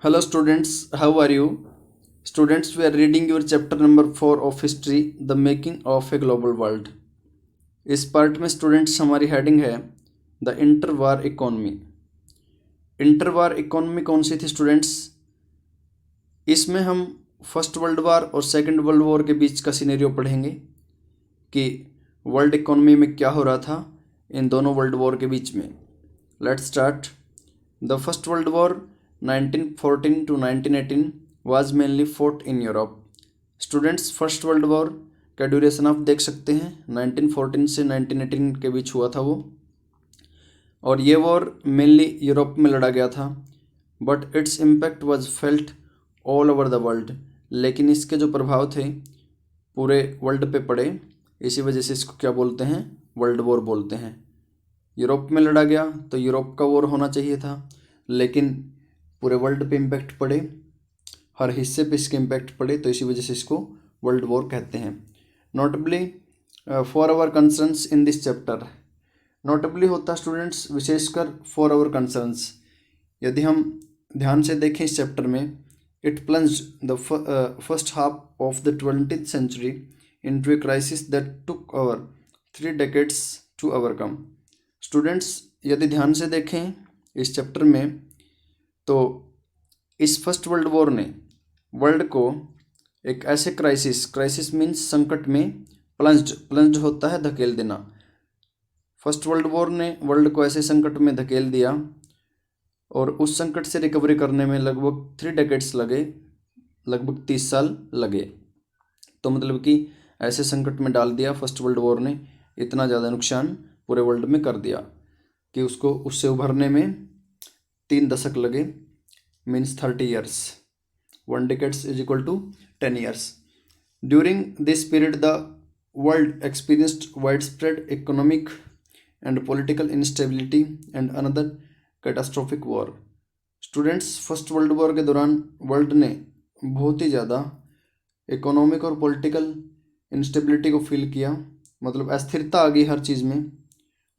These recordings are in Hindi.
Hello students, how are you? Students, we are reading your chapter number 4 of history, The Making of a Global World. इस पार्ट में स्टूडेंट्स हमारी हेडिंग है the inter war economy. Inter war economy कौन सी थी स्टूडेंट्स? इसमें हम फर्स्ट वर्ल्ड वार और सेकंड वर्ल्ड वॉर के बीच का सिनेरियो पढ़ेंगे कि वर्ल्ड इकोनॉमी में क्या हो रहा था इन दोनों वर्ल्ड वॉर के बीच में। Let's start. The first world war 1914 to 1918 was mainly fought in Europe. Students, first world war का ड्यूरेशन आप देख सकते हैं 1914 से 1918 के बीच हुआ था वो, और ये वॉर मेनली यूरोप में लड़ा गया था। But its impact was felt all over the world. लेकिन इसके जो प्रभाव थे पूरे वर्ल्ड पे पड़े, इसी वजह से इसको क्या बोलते हैं? वर्ल्ड वॉर बोलते हैं। यूरोप में लड़ा गया तो यूरोप का वॉर होना चाहिए था, लेकिन पूरे वर्ल्ड पे इम्पैक्ट पड़े, हर हिस्से पे इसके इम्पैक्ट पड़े, तो इसी वजह से इसको वर्ल्ड वॉर कहते हैं। Notably for our concerns in this chapter. Notably होता स्टूडेंट्स विशेषकर फॉर आवर कंसर्न्स। यदि हम ध्यान से देखें इस चैप्टर में, it plunged the first half of the 20th century into a crisis that took over 3 decades to overcome. Students, यदि ध्यान से देखें इस चैप्टर में, तो इस फर्स्ट वर्ल्ड वॉर ने वर्ल्ड को एक ऐसे क्राइसिस मीन्स संकट में, प्लंज्ड होता है धकेल देना। फर्स्ट वर्ल्ड वॉर ने वर्ल्ड को ऐसे संकट में धकेल दिया और उस संकट से रिकवरी करने में लगभग 3 decades लगे, लगभग 30 साल लगे। तो मतलब कि ऐसे संकट में डाल दिया फर्स्ट वर्ल्ड वॉर ने, इतना ज़्यादा नुकसान पूरे वर्ल्ड में कर दिया कि उसको उससे उभरने में 3 दशक लगे, means 30 years। 1 decade is equal to 10 years. During this period, the world experienced widespread economic and political instability and another catastrophic war. Students, first world war के दौरान वर्ल्ड ने बहुत ही ज़्यादा इकोनॉमिक और पॉलिटिकल इंस्टेबिलिटी को फील किया, मतलब अस्थिरता आ गई हर चीज़ में।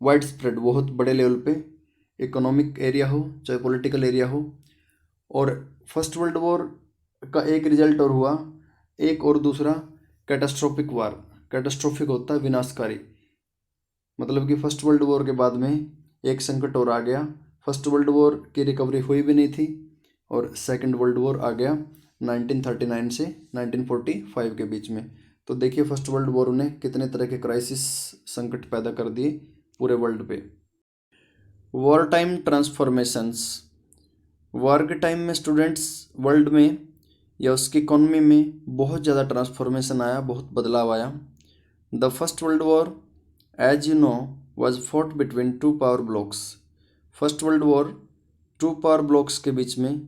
वाइड स्प्रेड, बहुत बड़े लेवल पे, इकोनॉमिक एरिया हो चाहे पॉलिटिकल एरिया हो। और फर्स्ट वर्ल्ड वॉर का एक रिजल्ट और हुआ, एक और दूसरा कैटास्ट्रोफिक वार। कैटास्ट्रोफिक होता है विनाशकारी, मतलब कि फर्स्ट वर्ल्ड वॉर के बाद में एक संकट और आ गया। फर्स्ट वर्ल्ड वॉर की रिकवरी हुई भी नहीं थी और सेकंड वर्ल्ड वॉर आ गया 1939 से 1945 के बीच में। तो देखिए फर्स्ट वर्ल्ड वॉर ने कितने तरह के क्राइसिस, संकट पैदा कर दिए पूरे वर्ल्ड पे। War time transformations. वॉर के टाइम में स्टूडेंट्स वर्ल्ड में या उसकी इकोनॉमी में बहुत ज़्यादा ट्रांसफॉर्मेशन आया, बहुत बदलाव आया। The first world war as you know was fought between 2 power blocs. First world war 2 power blocs के बीच में,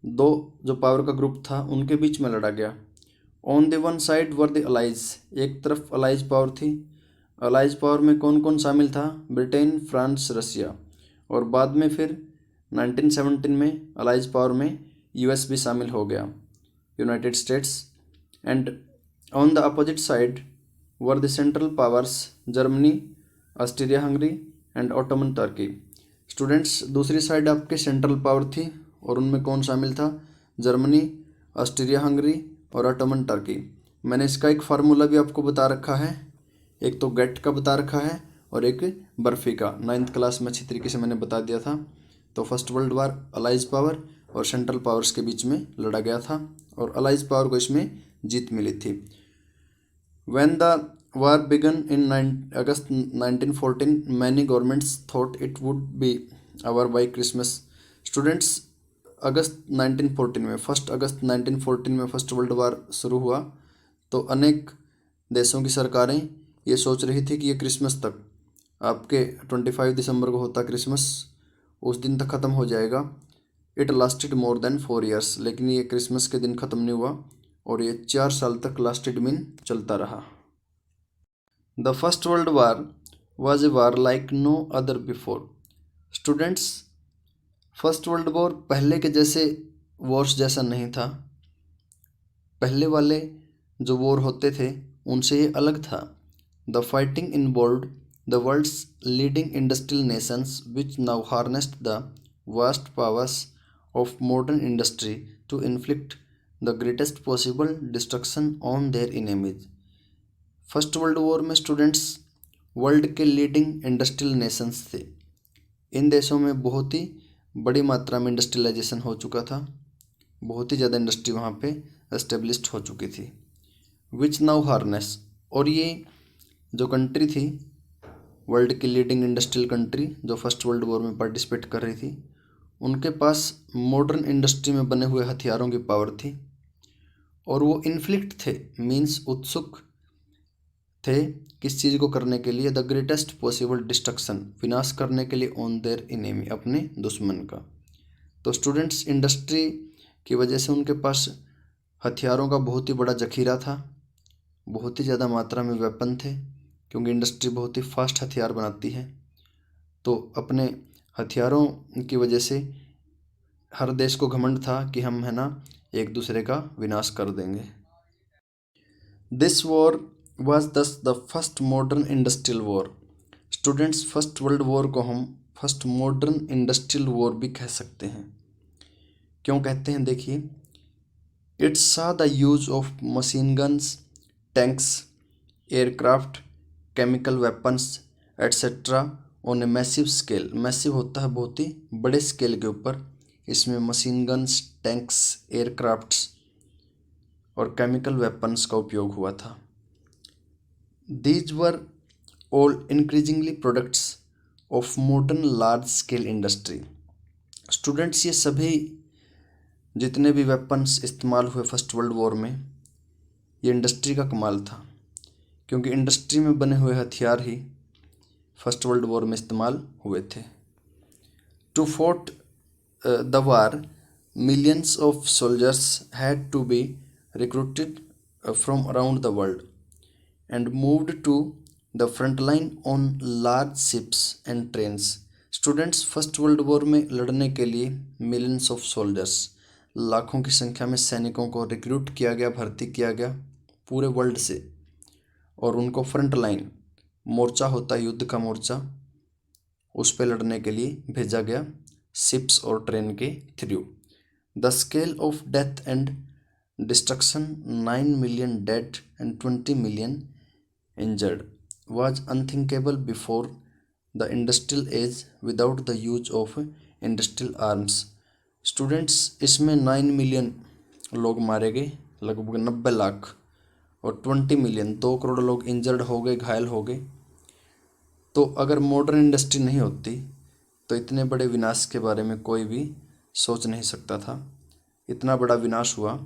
दो जो पावर का ग्रुप था उनके बीच में लड़ा गया। On the one side were the allies, एक तरफ अलाइज पावर थी। अलाइज पावर में कौन कौन शामिल था? ब्रिटेन, फ्रांस, रसिया, और बाद में फिर 1917 में अलाइज पावर में यूएस भी शामिल हो गया, United states. And on the opposite side were the central powers, Germany, Austria Hungary and Ottoman Turkey. Students, दूसरी साइड आपके सेंट्रल पावर थी और उनमें कौन शामिल था? जर्मनी, ऑस्ट्रिया हंगरी और ऑटोमन टर्की। मैंने इसका एक फार्मूला भी आपको बता रखा है, एक तो गेट का बता रखा है और एक बर्फी का। 9th क्लास में अच्छी तरीके से मैंने बता दिया था। तो first world war allies power और सेंट्रल पावर्स के बीच में लड़ा गया था और अलाइज पावर को इसमें जीत मिली थी। When the war began in August 1914 many governments thought it would be over by Christmas. Students, अगस्त 1914 में, 1 अगस्त 1914 में फर्स्ट वर्ल्ड वार शुरू हुआ, तो अनेक देशों की सरकारें ये सोच रही थी कि ये क्रिसमस तक, आपके 25 दिसंबर को होता क्रिसमस, उस दिन तक ख़त्म हो जाएगा। It lasted more than 4 years, लेकिन ये क्रिसमस के दिन ख़त्म नहीं हुआ और ये 4 साल तक लास्टेड मीन चलता रहा। The first world war was a war like no other before. Students, first world war पहले के जैसे वॉर्स जैसा नहीं था। पहले वाले जो वॉर होते थे उनसे ये अलग था। The fighting involved the world's leading industrial nations which now harnessed the vast powers of modern industry to inflict the greatest possible destruction on their enemies. First world war में स्टूडेंट्स वर्ल्ड के लीडिंग इंडस्ट्रियल नेशंस थे। इन देशों में बहुत ही बड़ी मात्रा में इंडस्ट्रियलाइजेशन हो चुका था, बहुत ही ज़्यादा इंडस्ट्री वहाँ पे एस्टेब्लिश्ड हो चुकी थी। विच नाउ हार्नेस, और ये जो कंट्री थी वर्ल्ड की लीडिंग इंडस्ट्रियल कंट्री जो फर्स्ट वर्ल्ड वॉर में पार्टिसिपेट कर रही थी, उनके पास मॉडर्न इंडस्ट्री में बने हुए हथियारों की पावर थी और वो इन्फ्लिक्ट थे, मीन्स उत्सुक थे किस चीज़ को करने के लिए, द ग्रेटेस्ट पॉसिबल डिस्ट्रक्शन, विनाश करने के लिए, ऑन देयर इनेमी, अपने दुश्मन का। तो स्टूडेंट्स इंडस्ट्री की वजह से उनके पास हथियारों का बहुत ही बड़ा जखीरा था, बहुत ही ज़्यादा मात्रा में वेपन थे, क्योंकि इंडस्ट्री बहुत ही फास्ट हथियार बनाती है। तो अपने हथियारों की वजह से हर देश को घमंड था कि हम है ना एक दूसरे का विनाश कर देंगे। This war was thus the first modern industrial war. Students first world war को हम फर्स्ट मॉडर्न इंडस्ट्रियल वॉर भी कह सकते हैं। क्यों कहते हैं, देखिए, इट सा the use of machine guns, tanks, aircraft, chemical weapons etcetera on a massive scale. Massive होता है बहुत ही बड़े स्केल के ऊपर, इसमें मशीन गन्स, टैंक्स, एयरक्राफ्ट्स और केमिकल वेपन्स का उपयोग हुआ था। These were all increasingly products of modern large scale industry. Students ये सभी जितने भी वेपन्स इस्तेमाल हुए फर्स्ट वर्ल्ड वॉर में, ये इंडस्ट्री का कमाल था, क्योंकि इंडस्ट्री में बने हुए हथियार ही फर्स्ट वर्ल्ड वॉर में इस्तेमाल हुए थे। To fought the war, millions of soldiers had to be recruited from around the world and moved to the front line on large ships and trains. Students first world war में लड़ने के लिए मिलियंस ऑफ सोल्जर्स, लाखों की संख्या में सैनिकों को रिक्रूट किया गया, भर्ती किया गया पूरे वर्ल्ड से, और उनको फ्रंट लाइन, मोर्चा होता है युद्ध का मोर्चा, उस पर लड़ने के लिए भेजा गया शिप्स और ट्रेन के through. The scale of death and destruction, 9 million dead and 20 million injured, was unthinkable before the industrial age without the use of industrial arms. Students इसमें 9 मिलियन लोग मारे गए, लगभग 90 लाख, और 20 मिलियन 2 करोड़ लोग इंजर्ड हो गए, घायल हो गए। तो अगर मॉडर्न इंडस्ट्री नहीं होती तो इतने बड़े विनाश के बारे में कोई भी सोच नहीं सकता था। इतना बड़ा विनाश हुआ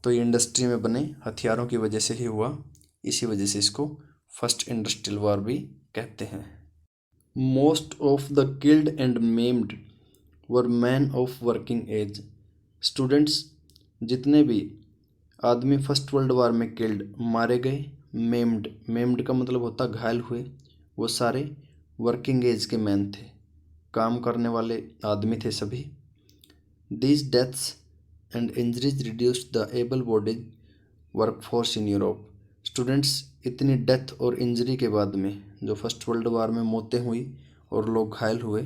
तो ये इंडस्ट्री में बने हथियारों की वजह से ही हुआ, इसी वजह से इसको फर्स्ट इंडस्ट्रियल वॉर भी कहते हैं। Most of the killed and maimed were men of working age. Students जितने भी आदमी फर्स्ट वर्ल्ड वॉर में किल्ड, मारे गए, मेम्ड का मतलब होता घायल हुए, वो सारे वर्किंग एज के मैन थे, काम करने वाले आदमी थे सभी। These deaths and injuries reduced the able bodies workforce in Europe. Students इतनी डेथ और इंजरी के बाद में, जो फर्स्ट वर्ल्ड वॉर में मौतें हुई और लोग घायल हुए,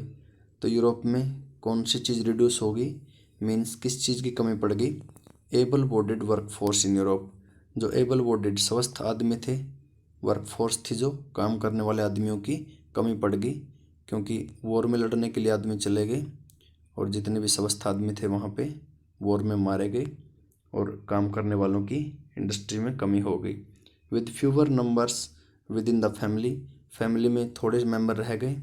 तो यूरोप में कौन सी चीज़ रिड्यूस होगी, मीन्स किस चीज़ की कमी पड़ गई, able bodied workforce in Europe. जो एबल बॉडीड स्वस्थ आदमी थे, वर्कफोर्स थी जो काम करने वाले आदमियों की कमी पड़ गई, क्योंकि वॉर में लड़ने के लिए आदमी चले गए और जितने भी स्वस्थ आदमी थे वहाँ पे वॉर में मारे गए और काम करने वालों की इंडस्ट्री में कमी हो गई। With fewer numbers with in the family में थोड़े मेंबर रह गए,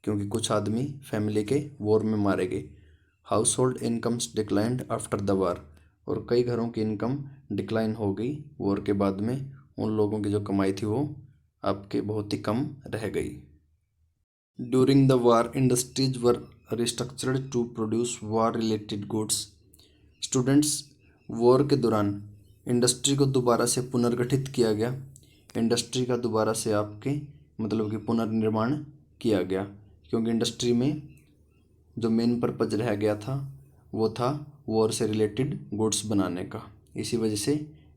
क्योंकि कुछ आदमी फैमिली के वॉर में मारे गए। House hold incomes declined after the war, और कई घरों की इनकम डिक्लाइन हो गई वॉर के बाद में, उन लोगों की जो कमाई थी वो आपके बहुत ही कम रह गई। During the war industries were restructured to produce war related goods. Students war के दौरान इंडस्ट्री को दोबारा से पुनर्गठित किया गया, इंडस्ट्री का दोबारा से आपके मतलब कि पुनर्निर्माण किया गया, क्योंकि इंडस्ट्री में जो मेन पर्पज रह गया था वो था वॉर से रिलेटेड गुड्स बनाने का। इसी वजह से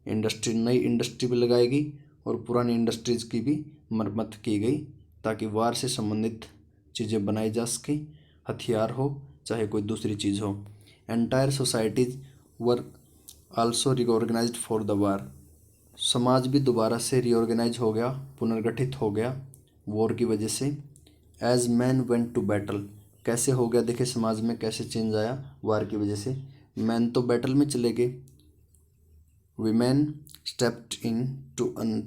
नई इंडस्ट्री भी लगाई गई और पुरानी इंडस्ट्रीज की भी मरम्मत की गई, ताकि वार से संबंधित चीज़ें बनाई जा सके, हथियार हो चाहे कोई दूसरी चीज़ हो। Entire societies were also reorganised for the war. समाज भी दोबारा से रिऑर्गेनाइज हो गया, पुनर्गठित हो गया वॉर की वजह से। As men went to battle, कैसे हो गया देखिए समाज में कैसे चेंज आया वार की वजह से। मैन तो बैटल में चले गए, women stepped in to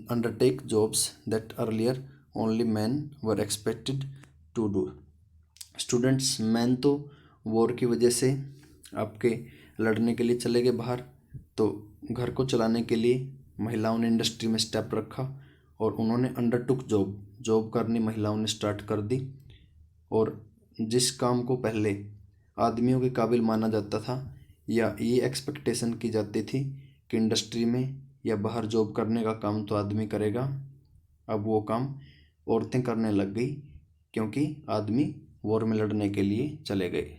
undertake jobs that earlier only men were expected to do। Students, man तो वॉर की वजह से आपके लड़ने के लिए चले गए बाहर, तो घर को चलाने के लिए महिलाओं ने इंडस्ट्री में स्टेप रखा और उन्होंने अंडरटुक जॉब करनी महिलाओं ने स्टार्ट कर दी। और जिस काम को पहले आदमियों के काबिल माना जाता था या ये एक्सपेक्टेशन की जाती थी कि इंडस्ट्री में या बाहर जॉब करने का काम तो आदमी करेगा, अब वो काम औरतें करने लग गई क्योंकि आदमी वॉर में लड़ने के लिए चले गए।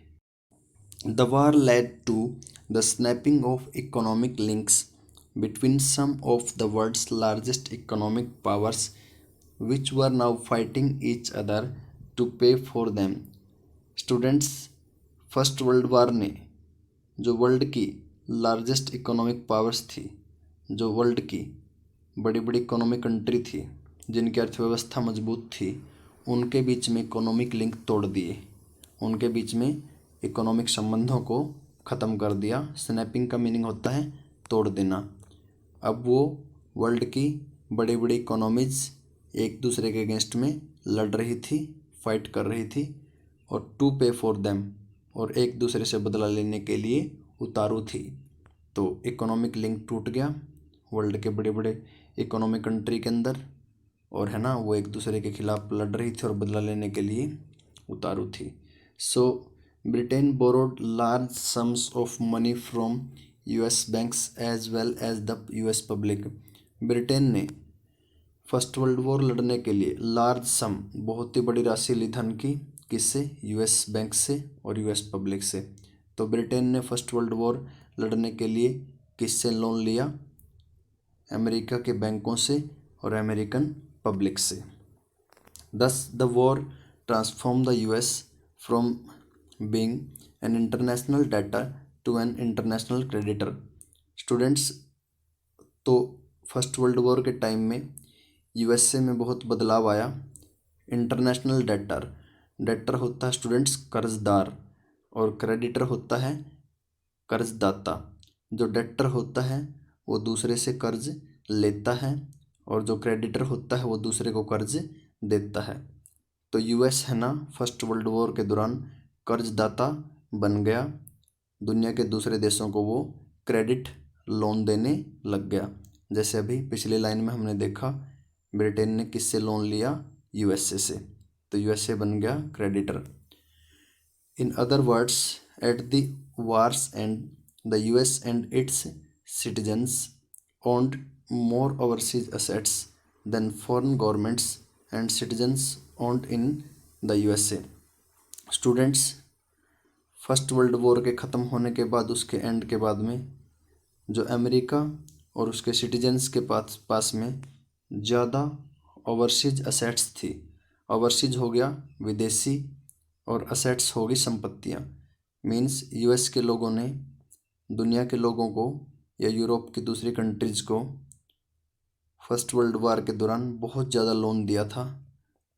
The war led to the snapping of economic links between some of the world's largest economic powers which were now fighting each other to pay for them. Students, first world war ने जो वर्ल्ड की लार्जेस्ट इकोनॉमिक पावर्स थी, जो वर्ल्ड की बड़ी बड़ी इकोनॉमिक कंट्री थी जिनकी अर्थव्यवस्था मजबूत थी, उनके बीच में इकोनॉमिक लिंक तोड़ दिए, उनके बीच में इकोनॉमिक संबंधों को ख़त्म कर दिया। स्नैपिंग का मीनिंग होता है तोड़ देना। अब वो वर्ल्ड की बड़ी बड़ी इकोनॉमीज एक दूसरे के अगेंस्ट में लड़ रही थी, फाइट कर रही थी, और टू पे फॉर देम, और एक दूसरे से बदला लेने के लिए उतारू थी। तो इकोनॉमिक लिंक टूट गया वर्ल्ड के बड़े बड़े इकोनॉमिक कंट्री के अंदर, और है ना वो एक दूसरे के खिलाफ लड़ रही थी और बदला लेने के लिए उतारू थी। So Britain borrowed large sums of money from US banks as well as the US public. Britain ने फर्स्ट वर्ल्ड वॉर लड़ने के लिए लार्ज सम, बहुत ही बड़ी राशि ली धन की, किससे? यूएस बैंक से और यूएस पब्लिक से। तो ब्रिटेन ने फर्स्ट वर्ल्ड वॉर लड़ने के लिए किससे लोन लिया? अमेरिका के बैंकों से और अमेरिकन पब्लिक से। Thus the war transform the US from being an international debtor to an international creditor. Students, तो फर्स्ट वर्ल्ड वॉर के टाइम में यूएसए में बहुत बदलाव आया। इंटरनेशनल डेटर होता है स्टूडेंट्स कर्जदार, और क्रेडिटर होता है कर्जदाता। जो डेटर होता है वो दूसरे से कर्ज लेता है, और जो क्रेडिटर होता है वो दूसरे को कर्ज देता है। तो यूएस है ना फर्स्ट वर्ल्ड वॉर के दौरान कर्जदाता बन गया, दुनिया के दूसरे देशों को वो क्रेडिट लोन देने लग गया। जैसे अभी पिछली लाइन में हमने देखा ब्रिटेन ने किससे लोन लिया? यूएसए से, तो यूएसए बन गया creditor. In other words, at the wars and the US and it's citizens owned more overseas assets than foreign governments and citizens owned in the USA। Students, first world war के ख़त्म होने के बाद, उसके एंड के बाद में जो अमेरिका और उसके सिटीजन्स के पास में ज़्यादा ओवरसीज असेट्स थी। ओवरसीज हो गया विदेशी, और असेट्स हो गई संपत्तियाँ। मीन्स यूएस के लोगों ने दुनिया के लोगों को या यूरोप की दूसरी कंट्रीज़ को फर्स्ट वर्ल्ड वार के दौरान बहुत ज़्यादा लोन दिया था,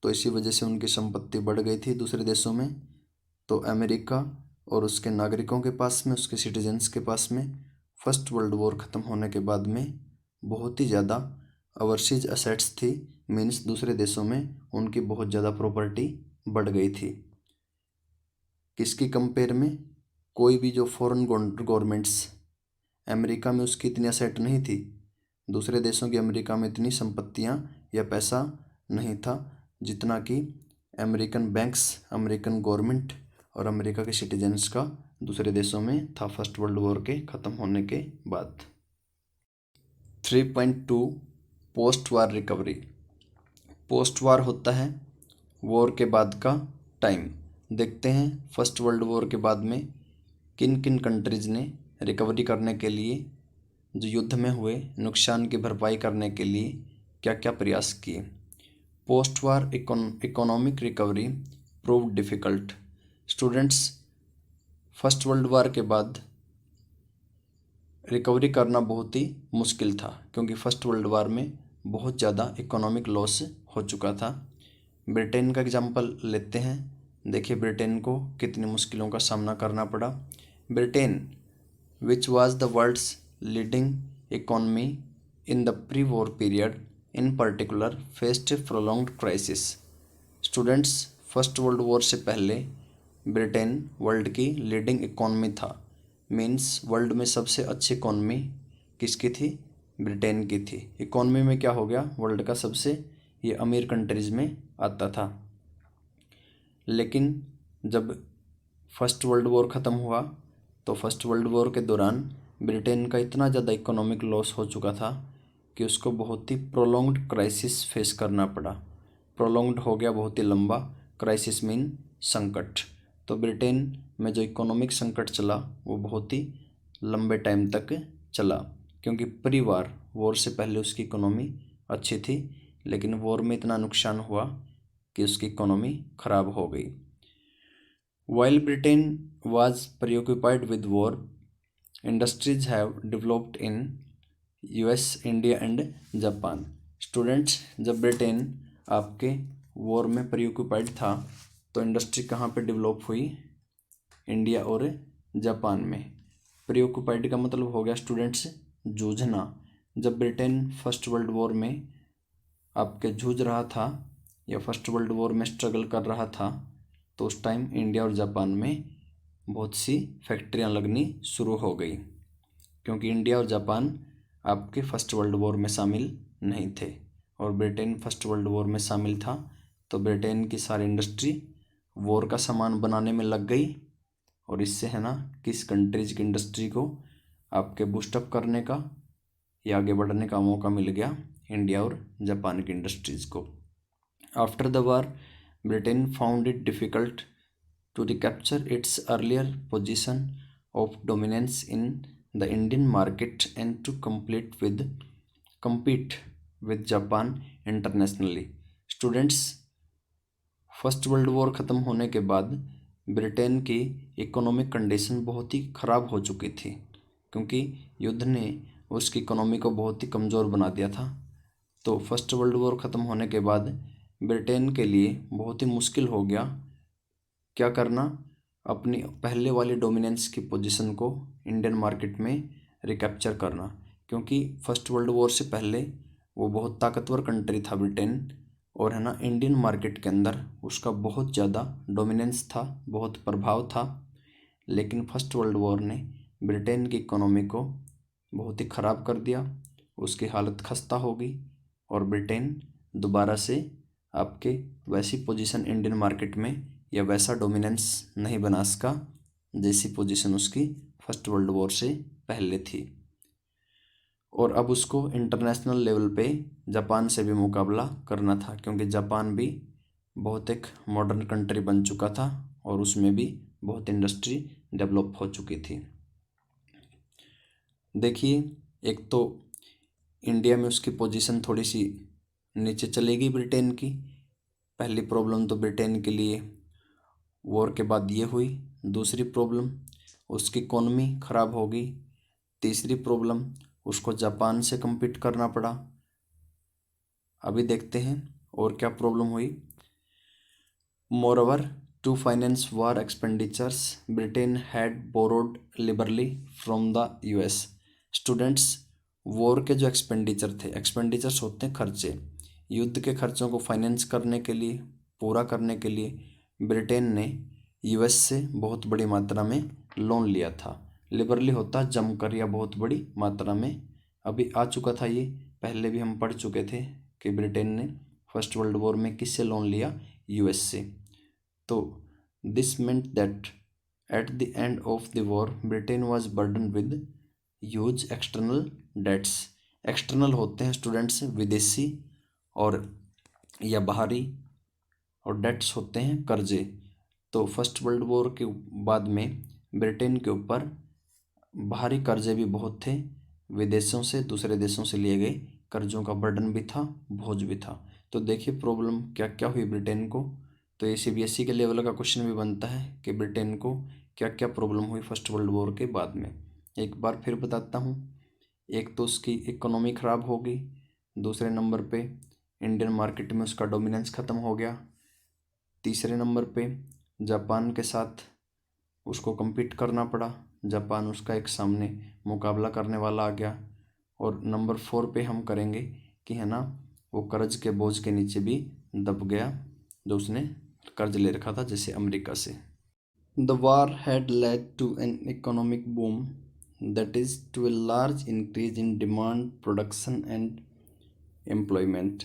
तो इसी वजह से उनकी संपत्ति बढ़ गई थी दूसरे देशों में। तो अमेरिका और उसके नागरिकों के पास में, उसके सिटीजन्स के पास में फर्स्ट वर्ल्ड वॉर ख़त्म होने के बाद में बहुत ही ज़्यादा ओवरसीज असेट्स थी। मीन्स दूसरे देशों में उनकी बहुत ज़्यादा प्रॉपर्टी बढ़ गई थी। किसकी कंपेयर में? कोई भी जो फॉरेन गवर्नमेंट्स, अमेरिका में उसकी इतनी असेट नहीं थी, दूसरे देशों की अमेरिका में इतनी संपत्तियां या पैसा नहीं था जितना कि अमेरिकन बैंक्स, अमेरिकन गवर्नमेंट और अमेरिका के सिटीजन्स का दूसरे देशों में था फर्स्ट वर्ल्ड वॉर के ख़त्म होने के बाद। 3.2 पोस्ट वार रिकवरी। पोस्ट वार होता है वॉर के बाद का टाइम। देखते हैं फर्स्ट वर्ल्ड वॉर के बाद में किन किन कंट्रीज़ ने रिकवरी करने के लिए, जो युद्ध में हुए नुकसान की भरपाई करने के लिए क्या क्या प्रयास किए। Post war economic recovery prove difficult. Students, first world war के बाद रिकवरी करना बहुत ही मुश्किल था, क्योंकि फर्स्ट वर्ल्ड वार में बहुत ज़्यादा इकोनॉमिक लॉस हो चुका था। ब्रिटेन का एग्जांपल लेते हैं। देखिए ब्रिटेन को कितनी मुश्किलों का सामना करना पड़ा। Britain which was the world's leading economy in the pre war period in particular faced prolonged crisis. Students, first world war से पहले ब्रिटेन वर्ल्ड की लीडिंग इकोनॉमी था। मीन्स वर्ल्ड में सबसे अच्छी इकोनॉमी किसकी थी? ब्रिटेन की थी। इकोनॉमी में क्या हो गया? वर्ल्ड का सबसे ये अमीर कंट्रीज में आता था। लेकिन जब फर्स्ट वर्ल्ड वॉर ख़त्म हुआ तो फर्स्ट वर्ल्ड वॉर के दौरान ब्रिटेन का इतना ज़्यादा इकोनॉमिक लॉस हो चुका था कि उसको बहुत ही प्रोलॉन्ग्ड क्राइसिस फेस करना पड़ा। प्रोलॉन्ग्ड हो गया, बहुत ही लंबा। क्राइसिस मीन संकट। तो ब्रिटेन में जो इकोनॉमिक संकट चला वो बहुत ही लंबे टाइम तक चला, क्योंकि प्री वॉर से पहले उसकी इकोनॉमी अच्छी थी, लेकिन वॉर में इतना नुकसान हुआ कि उसकी इकोनॉमी ख़राब हो गई। While Britain was preoccupied with war, industries have developed in US, India and Japan. Students, जब ब्रिटेन आपके वॉर में प्रीऑक्युपाइड था तो इंडस्ट्री कहाँ पे डेवलप हुई? इंडिया और जापान में। प्रीऑक्युपाइड का मतलब हो गया स्टूडेंट्स जूझना। जब ब्रिटेन फर्स्ट वर्ल्ड वॉर में आपके जूझ रहा था या फर्स्ट वर्ल्ड वॉर में स्ट्रगल कर रहा था तो उस टाइम इंडिया और जापान में बहुत सी फैक्ट्रियां लगनी शुरू हो गई, क्योंकि इंडिया और जापान आपके फर्स्ट वर्ल्ड वॉर में शामिल नहीं थे और ब्रिटेन फर्स्ट वर्ल्ड वॉर में शामिल था। तो ब्रिटेन की सारी इंडस्ट्री वॉर का सामान बनाने में लग गई और इससे है ना किस कंट्रीज की इंडस्ट्री को आपके बूस्टअप करने का या आगे बढ़ने का मौका मिल गया? इंडिया और जापान की इंडस्ट्रीज़ को। After the war Britain found it difficult to recapture its earlier position of dominance in the Indian market and to compete with Japan internationally. Students, first world war ख़त्म होने के बाद ब्रिटेन की इकोनॉमिक कंडीशन बहुत ही ख़राब हो चुकी थी, क्योंकि युद्ध ने उसकी इकोनॉमी को बहुत ही कमज़ोर बना दिया था। तो फर्स्ट वर्ल्ड वॉर ख़त्म होने के बाद ब्रिटेन के लिए बहुत ही मुश्किल हो गया क्या करना? अपनी पहले वाली डोमिनेंस की पोजीशन को इंडियन मार्केट में रिकैप्चर करना, क्योंकि फर्स्ट वर्ल्ड वॉर से पहले वो बहुत ताकतवर कंट्री था ब्रिटेन, और है ना इंडियन मार्केट के अंदर उसका बहुत ज़्यादा डोमिनेंस था, बहुत प्रभाव था। लेकिन फर्स्ट वर्ल्ड वॉर ने ब्रिटेन की इकोनॉमी को बहुत ही ख़राब कर दिया, उसकी हालत खस्ता हो गई और ब्रिटेन दोबारा से आपके वैसी पोजीशन इंडियन मार्केट में या वैसा डोमिनेंस नहीं बना सका जैसी पोजीशन उसकी फर्स्ट वर्ल्ड वॉर से पहले थी। और अब उसको इंटरनेशनल लेवल पे जापान से भी मुकाबला करना था, क्योंकि जापान भी बहुत एक मॉडर्न कंट्री बन चुका था और उसमें भी बहुत इंडस्ट्री डेवलप हो चुकी थी। देखिए, एक तो इंडिया में उसकी पोजीशन थोड़ी सी नीचे चलेगी ब्रिटेन की। पहली प्रॉब्लम तो ब्रिटेन के लिए वॉर के बाद ये हुई। दूसरी प्रॉब्लम, उसकी इकोनॉमी ख़राब हो गई। तीसरी प्रॉब्लम, उसको जापान से compete करना पड़ा। अभी देखते हैं और क्या प्रॉब्लम हुई। Moreover, to finance war expenditures Britain had borrowed liberally from the US। Students, war के जो एक्सपेंडिचर्स होते हैं खर्चे, युद्ध के खर्चों को फाइनेंस करने के लिए, पूरा करने के लिए ब्रिटेन ने US से बहुत बड़ी मात्रा में लोन लिया था। लिबरली होता जमकर या बहुत बड़ी मात्रा में। अभी आ चुका था ये, पहले भी हम पढ़ चुके थे कि ब्रिटेन ने फर्स्ट वर्ल्ड वॉर में किससे लोन लिया? US से। तो this meant that at the end of the war Britain was burden with huge external debts. External होते हैं स्टूडेंट्स विदेशी और या बाहरी, और डेट्स होते हैं कर्जे। तो फर्स्ट वर्ल्ड वॉर के बाद में ब्रिटेन के ऊपर बाहरी कर्जे भी बहुत थे, विदेशों से, दूसरे देशों से लिए गए कर्जों का बर्डन भी था, बोझ भी था। तो देखिए प्रॉब्लम क्या क्या हुई ब्रिटेन को। तो ये CBSE के लेवल का क्वेश्चन भी बनता है कि ब्रिटेन को क्या क्या प्रॉब्लम हुई फर्स्ट वर्ल्ड वॉर के बाद में। एक बार फिर बताता हूँ। एक तो उसकी इकोनॉमी ख़राब हो गई, दूसरे नंबर पे इंडियन मार्केट में उसका डोमिनेंस ख़त्म हो गया, तीसरे नंबर पे जापान के साथ उसको compete करना पड़ा, जापान उसका एक सामने मुकाबला करने वाला आ गया। और नंबर 4 पे हम करेंगे कि है ना, वो कर्ज के बोझ के नीचे भी दब गया जो उसने कर्ज ले रखा था, जैसे अमेरिका से। The war had led to an economic boom, that is to a large increase in demand, production and employment.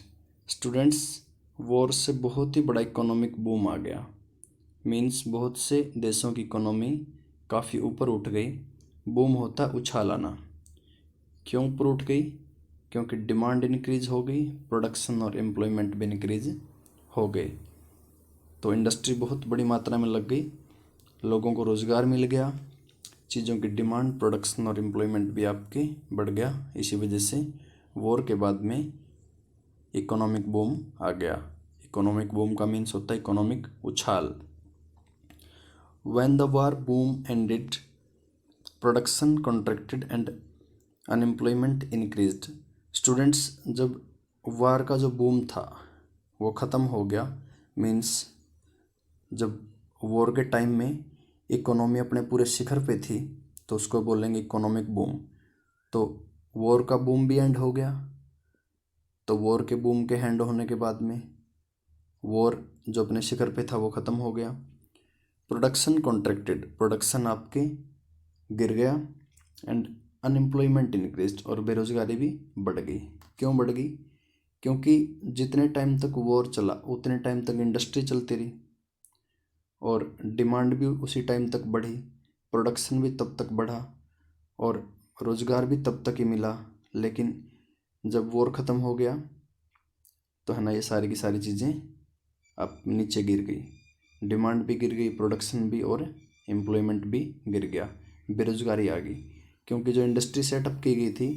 Students, war से बहुत ही बड़ा इकोनॉमिक बूम आ गया। मीन्स बहुत से देशों की इकोनॉमी काफ़ी ऊपर उठ गई। बूम होता उछाल आना। क्यों ऊपर उठ गई? क्योंकि डिमांड इंक्रीज हो गई, प्रोडक्शन और एम्प्लॉयमेंट भी इंक्रीज हो गए। तो इंडस्ट्री बहुत बड़ी मात्रा में लग गई, लोगों को रोज़गार मिल गया, चीज़ों की डिमांड, प्रोडक्शन और एम्प्लॉयमेंट भी आपके बढ़ गया। इसी वजह से वॉर के बाद में इकोनॉमिक बूम आ गया। इकोनॉमिक बूम का मीन्स होता है इकोनॉमिक उछाल। When the war boom ended, production contracted and unemployment increased. Students, जब वार का जो बूम था वो ख़त्म हो गया, मीन्स जब वॉर के टाइम में इकोनॉमी अपने पूरे शिखर पे थी तो उसको बोलेंगे इकोनॉमिक बूम। तो वॉर का बूम भी एंड हो गया। तो वॉर के बूम के एंड होने के बाद में वॉर जो अपने शिखर पे था वो ख़त्म हो गया। प्रोडक्शन कॉन्ट्रैक्टेड, प्रोडक्शन आपके गिर गया, एंड अनएम्प्लॉयमेंट इंक्रीज्ड, और बेरोजगारी भी बढ़ गई। क्यों बढ़ गई? क्योंकि जितने टाइम तक वॉर चला उतने टाइम तक इंडस्ट्री चलती रही और डिमांड भी उसी टाइम तक बढ़ी, प्रोडक्शन भी तब तक बढ़ा और रोज़गार भी तब तक ही मिला। लेकिन जब वॉर ख़त्म हो गया तो है ना, ये सारी की सारी चीज़ें अब नीचे गिर गई, डिमांड भी गिर गई, प्रोडक्शन भी और एम्प्लॉयमेंट भी गिर गया, बेरोजगारी आ गई। क्योंकि जो इंडस्ट्री सेटअप की गई थी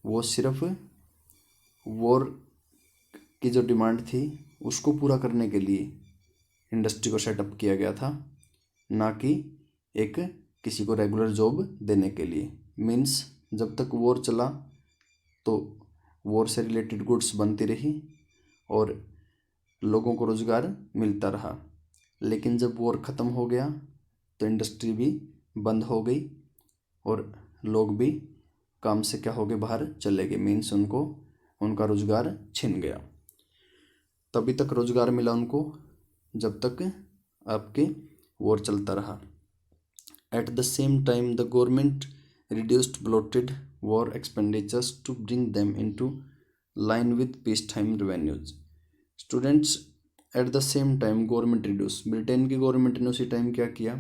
वो सिर्फ वॉर की जो डिमांड थी उसको पूरा करने के लिए इंडस्ट्री को सेटअप किया गया था, ना कि एक किसी को रेगुलर जॉब देने के लिए। मीन्स जब तक वॉर चला तो वॉर से रिलेटेड गुड्स बनती रही और लोगों को रोज़गार मिलता रहा। लेकिन जब वॉर ख़त्म हो गया तो इंडस्ट्री भी बंद हो गई और लोग भी काम से क्या हो गए, बाहर चले गए। मीन्स उनको उनका रोज़गार छिन गया। तभी तक रोज़गार मिला उनको जब तक आपके वॉर चलता रहा। At the same time the government reduced bloated war expenditures to bring them into line with peace time revenues. Students, at the same time government reduce, Britain की गवर्नमेंट ने उसी टाइम क्या किया,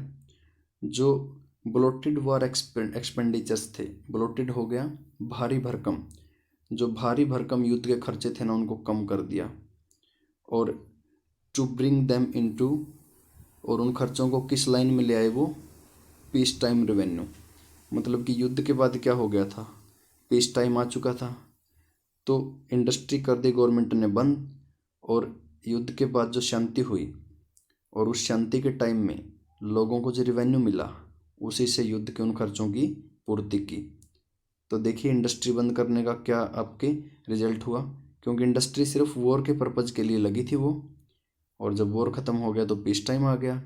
जो ब्लोटेड वॉर एक्सपेंडिचर्स थे, ब्लोटेड हो गया भारी भरकम, जो भारी भरकम युद्ध के खर्चे थे ना उनको कम कर दिया। और टू ब्रिंग देम इनटू, और उन खर्चों को किस लाइन में ले आए वो, पीस टाइम रेवेन्यू। मतलब कि युद्ध के बाद क्या हो गया था, पीस टाइम आ चुका था तो इंडस्ट्री कर दी गवर्नमेंट ने बंद, और युद्ध के बाद जो शांति हुई और उस शांति के टाइम में लोगों को जो रेवेन्यू मिला उसी से युद्ध के उन खर्चों की पूर्ति की। तो देखिए इंडस्ट्री बंद करने का क्या आपके रिजल्ट हुआ, क्योंकि इंडस्ट्री सिर्फ वॉर के पर्पज़ के लिए लगी थी वो, और जब वॉर ख़त्म हो गया तो पीस टाइम आ गया,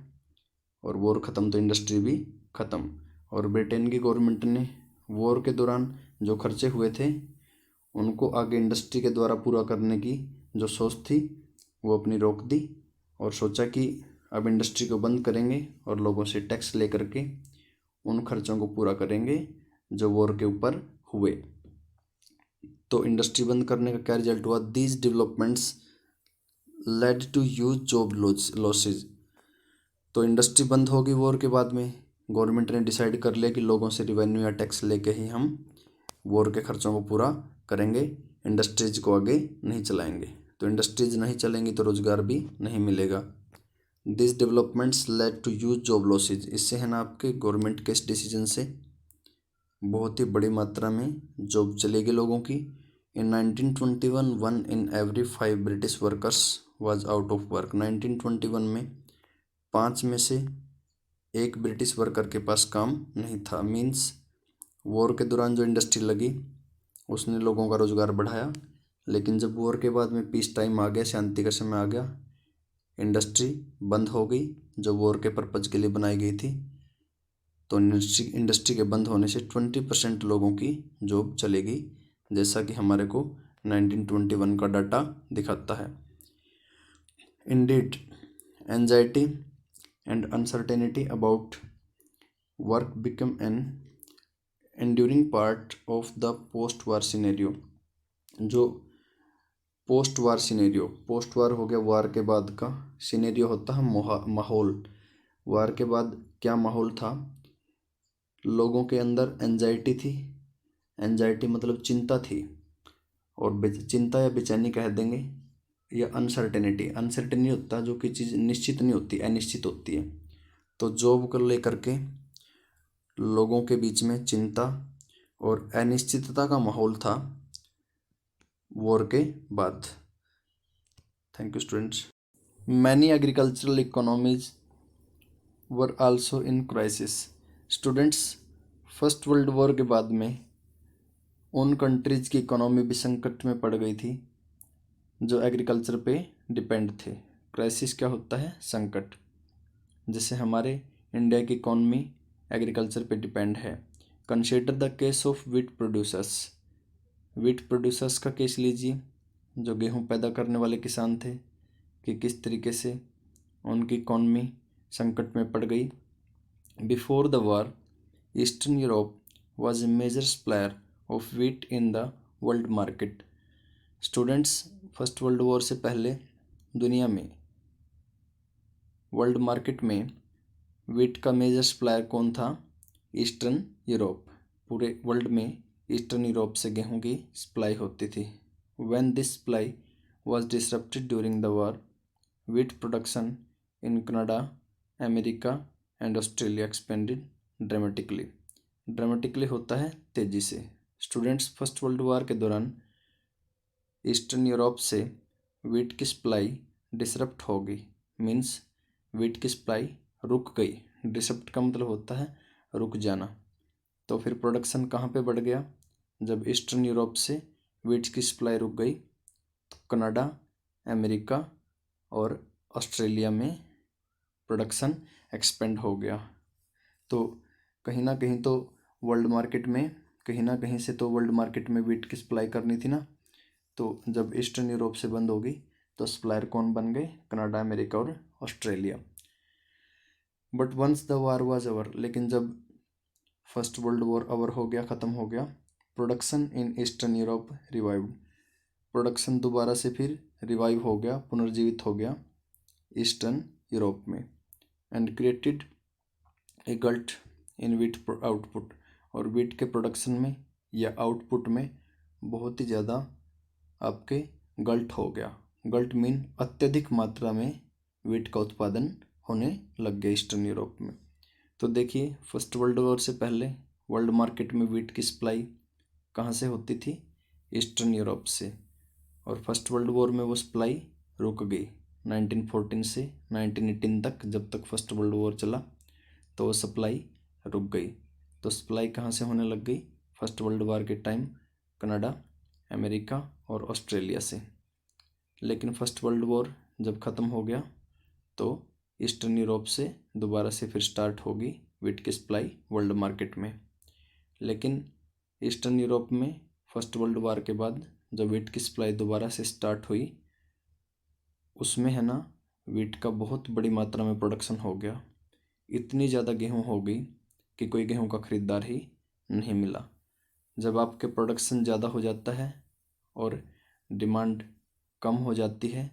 और वॉर ख़त्म तो इंडस्ट्री भी ख़त्म। और ब्रिटेन की गवर्नमेंट ने वॉर के दौरान जो खर्चे हुए थे उनको आगे इंडस्ट्री के द्वारा पूरा करने की जो सोच थी वो अपनी रोक दी, और सोचा कि अब इंडस्ट्री को बंद करेंगे और लोगों से टैक्स ले करके उन खर्चों को पूरा करेंगे जो वॉर के ऊपर हुए। तो इंडस्ट्री बंद करने का क्या रिजल्ट हुआ, these developments led to huge job losses. तो इंडस्ट्री बंद होगी वॉर के बाद में, गवर्नमेंट ने डिसाइड कर लिया कि लोगों से रिवेन्यू या टैक्स लेके ही हम वॉर के खर्चों को पूरा करेंगे, इंडस्ट्रीज को आगे नहीं चलाएंगे। तो इंडस्ट्रीज नहीं चलेंगी तो रोज़गार भी नहीं मिलेगा। This developments led to huge job losses, इससे है ना आपके गवर्नमेंट के इस डिसीजन से बहुत ही बड़ी मात्रा में जॉब चलेगी लोगों की। इन 1921 1 in every 5 British workers was out of work. 1921 में 5 में से एक ब्रिटिश वर्कर के पास काम नहीं था। मीन्स वॉर के दौरान जो इंडस्ट्री लगी उसने लोगों का रोज़गार बढ़ाया, लेकिन जब वॉर के बाद में पीस टाइम आ गया, शांति का समय आ गया, इंडस्ट्री बंद हो गई जो वॉर के पर्पज़ के लिए बनाई गई थी। तो इंडस्ट्री के बंद होने से 20% लोगों की जॉब चली गई, जैसा कि हमारे को 1921 का डाटा दिखाता है। Indeed anxiety and uncertainty about work become an enduring part of the post war scenario. जो पोस्ट वार हो गया वार के बाद का, सिनेरियो होता है माहौल। वार के बाद क्या माहौल था, लोगों के अंदर एंजाइटी थी, एंजाइटी मतलब चिंता थी, और चिंता या बेचैनी कह देंगे, या अनसर्टेनिटी होता है जो कि चीज़ निश्चित नहीं होती, अनिश्चित होती है। तो जॉब को लेकर के लोगों के बीच में चिंता और अनिश्चितता का माहौल था वॉर के बाद। Thank you students. Many agricultural economies were also in crisis. Students, first world war के बाद में उन कंट्रीज़ की इकोनॉमी भी संकट में पड़ गई थी जो एग्रीकल्चर पे डिपेंड थे। क्राइसिस क्या होता है, संकट। जैसे हमारे इंडिया की इकोनॉमी एग्रीकल्चर पे डिपेंड है। Consider the case of wheat producers का केस लीजिए, जो गेहूं पैदा करने वाले किसान थे, कि किस तरीके से उनकी इकोनॉमी संकट में पड़ गई। Before the war eastern Europe was a major supplier of wheat in the world market. Students, first world war से पहले दुनिया में वर्ल्ड मार्केट में वीट का मेजर सप्लायर कौन था, ईस्टर्न यूरोप। पूरे वर्ल्ड में ईस्टर्न यूरोप से गेहूं की सप्लाई होती थी। When this supply was disrupted during the war, wheat production in Canada, America and Australia expanded dramatically होता है तेज़ी से। स्टूडेंट्स, फर्स्ट वर्ल्ड वॉर के दौरान ईस्टर्न यूरोप से वीट की सप्लाई डिसरप्ट हो गई। मीन्स वीट की सप्लाई रुक गई। डिसरप्ट का मतलब होता है रुक जाना। तो फिर प्रोडक्शन कहाँ पे बढ़ गया, जब ईस्टर्न यूरोप से वीट की सप्लाई रुक गई तो कनाडा, अमेरिका और ऑस्ट्रेलिया में प्रोडक्शन एक्सपेंड हो गया। तो कहीं ना कहीं तो वर्ल्ड मार्केट में, कहीं ना कहीं से तो वर्ल्ड मार्केट में वीट की सप्लाई करनी थी ना। तो जब ईस्टर्न यूरोप से बंद होगी तो सप्लायर कौन बन गए, कनाडा, अमेरिका और Australia. But once the war was over, लेकिन जब फर्स्ट वर्ल्ड वॉर ओवर हो गया, ख़त्म हो गया, production in eastern Europe revived. Production दोबारा से फिर रिवाइव हो गया, पुनर्जीवित हो गया ईस्टर्न यूरोप में, and created a glut in wheat output. और वीट के प्रोडक्शन में या आउटपुट में बहुत ही ज़्यादा आपके गल्ट हो गया। गल्ट मीन अत्यधिक मात्रा में वीट का उत्पादन होने लग गया ईस्टर्न यूरोप में। तो देखिए, फर्स्ट वर्ल्ड वॉर से पहले वर्ल्ड मार्केट में वीट की सप्लाई कहाँ से होती थी, ईस्टर्न यूरोप से। और फर्स्ट वर्ल्ड वॉर में वो सप्लाई रुक गई 1914 से 1918 तक। जब तक फर्स्ट वर्ल्ड वॉर चला तो वो सप्लाई रुक गई। तो सप्लाई कहाँ से होने लग गई, फर्स्ट वर्ल्ड वॉर के टाइम कनाडा, अमेरिका और ऑस्ट्रेलिया से। लेकिन फर्स्ट वर्ल्ड वॉर जब ख़त्म हो गया तो ईस्टर्न यूरोप से दोबारा से फिर स्टार्ट होगी वीट की सप्लाई वर्ल्ड मार्केट में। लेकिन ईस्टर्न यूरोप में फर्स्ट वर्ल्ड वॉर के बाद जब वीट की सप्लाई दोबारा से स्टार्ट हुई, उसमें है ना वीट का बहुत बड़ी मात्रा में प्रोडक्शन हो गया। इतनी ज़्यादा गेहूँ हो गई कि कोई गेहूँ का ख़रीदार ही नहीं मिला। जब आपके प्रोडक्शन ज़्यादा हो जाता है और डिमांड कम हो जाती है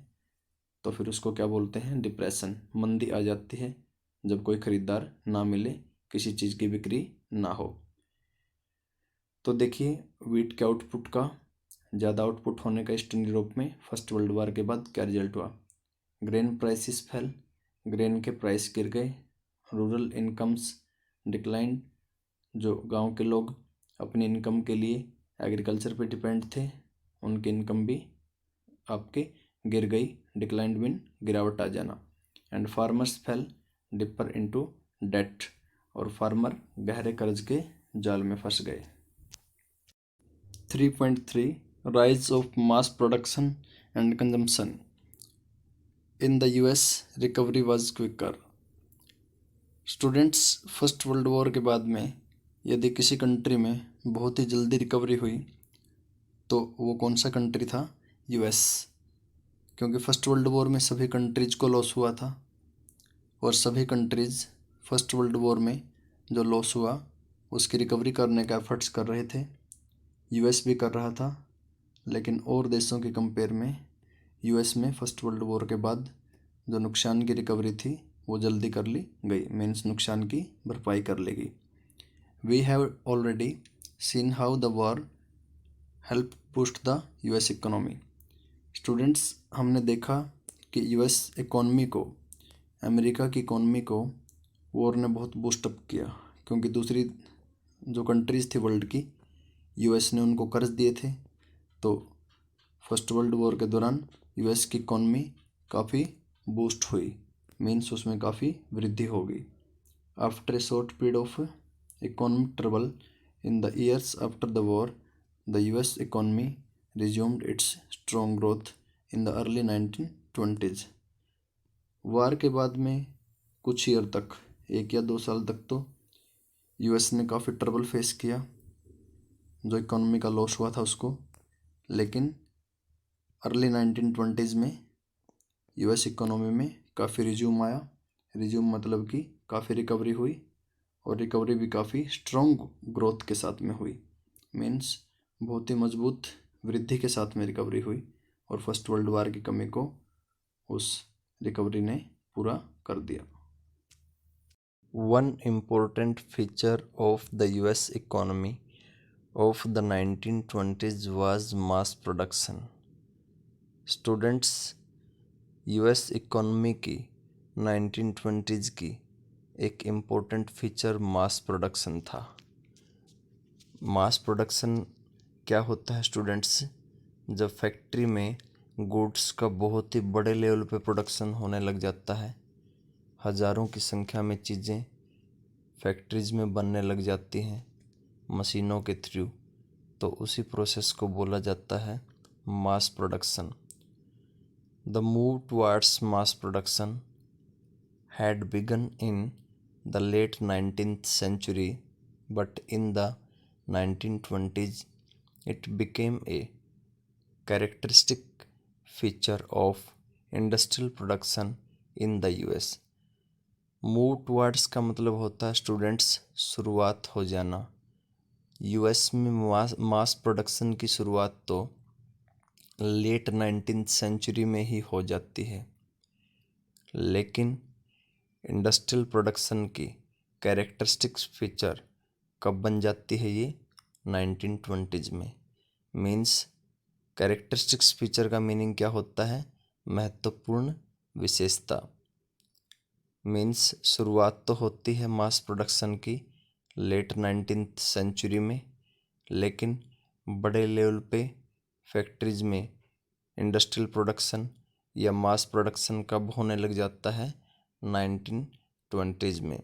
तो फिर उसको क्या बोलते हैं, डिप्रेशन, मंदी आ जाती है, जब कोई ख़रीदार ना मिले, किसी चीज़ की बिक्री ना हो। तो देखिए, वीट के आउटपुट का ज़्यादा आउटपुट होने का ईस्टर्न यूरोप में फर्स्ट वर्ल्ड वॉर के बाद क्या रिजल्ट हुआ, ग्रेन प्राइसेस फेल, ग्रेन के प्राइस गिर गए, रूरल इनकम्स डिक्लाइन, जो गांव के लोग अपनी इनकम के लिए एग्रीकल्चर पे डिपेंड थे, उनकी इनकम भी आपके गिर गई, डिक्लाइंड मीन गिरावट आ जाना, and farmers fell deeper into debt और फार्मर गहरे कर्ज के जाल में फंस गए। 3.3 rise of mass production and consumption in the US recovery was quicker. Students, first world war के बाद में यदि किसी कंट्री में बहुत ही जल्दी रिकवरी हुई तो वो कौन सा कंट्री था? यूएस। क्योंकि फर्स्ट वर्ल्ड वॉर में सभी कंट्रीज को लॉस हुआ था और सभी कंट्रीज फर्स्ट वर्ल्ड वॉर में जो लॉस हुआ उसकी रिकवरी करने का एफर्ट्स कर रहे थे। यूएस भी कर रहा था, लेकिन और देशों के कंपेयर में यूएस में फर्स्ट वर्ल्ड वॉर के बाद जो नुकसान की रिकवरी थी वो जल्दी कर ली गई, मीन्स नुकसान की भरपाई कर लेगी। We have already seen how the war help boost the US economy. Students, हमने देखा कि यूएस इकोनॉमी को, अमेरिका की इकोनॉमी को वॉर ने बहुत बूस्टअप किया, क्योंकि दूसरी जो कंट्रीज़ थी वर्ल्ड की, यूएस ने उनको कर्ज दिए थे। तो फर्स्ट वर्ल्ड वॉर के दौरान यूएस की इकोनॉमी काफ़ी बूस्ट हुई, मीन्स उसमें काफ़ी वृद्धि हो गई। After a short period of economic trouble in the years after the war, the US economy resumed its strong growth in the early 1920s। वार के बाद में कुछ ईयर तक, 1 या 2 साल तक तो यूएस ने काफ़ी ट्रबल फेस किया, जो इकोनॉमी का लॉस हुआ था उसको। लेकिन अर्ली 1920s में यूएस इकोनॉमी में काफ़ी रिज्यूम आया। रिज्यूम मतलब कि काफ़ी रिकवरी हुई, और रिकवरी भी काफ़ी स्ट्रॉन्ग ग्रोथ के साथ में हुई, मीन्स बहुत ही मजबूत वृद्धि के साथ में रिकवरी हुई, और फर्स्ट वर्ल्ड वार की कमी को उस रिकवरी ने पूरा कर दिया। One important feature of the US economy of the 1920s was mass production. Students, US economy की 1920s की एक इम्पोर्टेंट फीचर मास प्रोडक्शन था। मास प्रोडक्शन क्या होता है स्टूडेंट्स? जब फैक्ट्री में गुड्स का बहुत ही बड़े लेवल पे प्रोडक्शन होने लग जाता है, हज़ारों की संख्या में चीज़ें फैक्ट्रीज में बनने लग जाती हैं मशीनों के थ्रू, तो उसी प्रोसेस को बोला जाता है mass production. The move towards mass production had begun in the late 19th century, but in the 1920s it became a characteristic feature of industrial production in the US। Move towards का मतलब होता है स्टूडेंट्स शुरुआत हो जाना। यूएस में मास प्रोडक्शन की शुरुआत तो लेट 19th सेंचुरी में ही हो जाती है, लेकिन इंडस्ट्रियल प्रोडक्शन की कैरेक्टरिस्टिक्स फीचर कब बन जाती है? ये 1920s में। मीन्स कैरेक्टरिस्टिक्स फीचर का मीनिंग क्या होता है? महत्वपूर्ण विशेषता। मीन्स शुरुआत तो होती है मास प्रोडक्शन की लेट 19th सेंचुरी में, लेकिन बड़े लेवल पे फैक्ट्रीज में इंडस्ट्रियल प्रोडक्शन या मास प्रोडक्शन कब होने लग जाता है? 1920s में।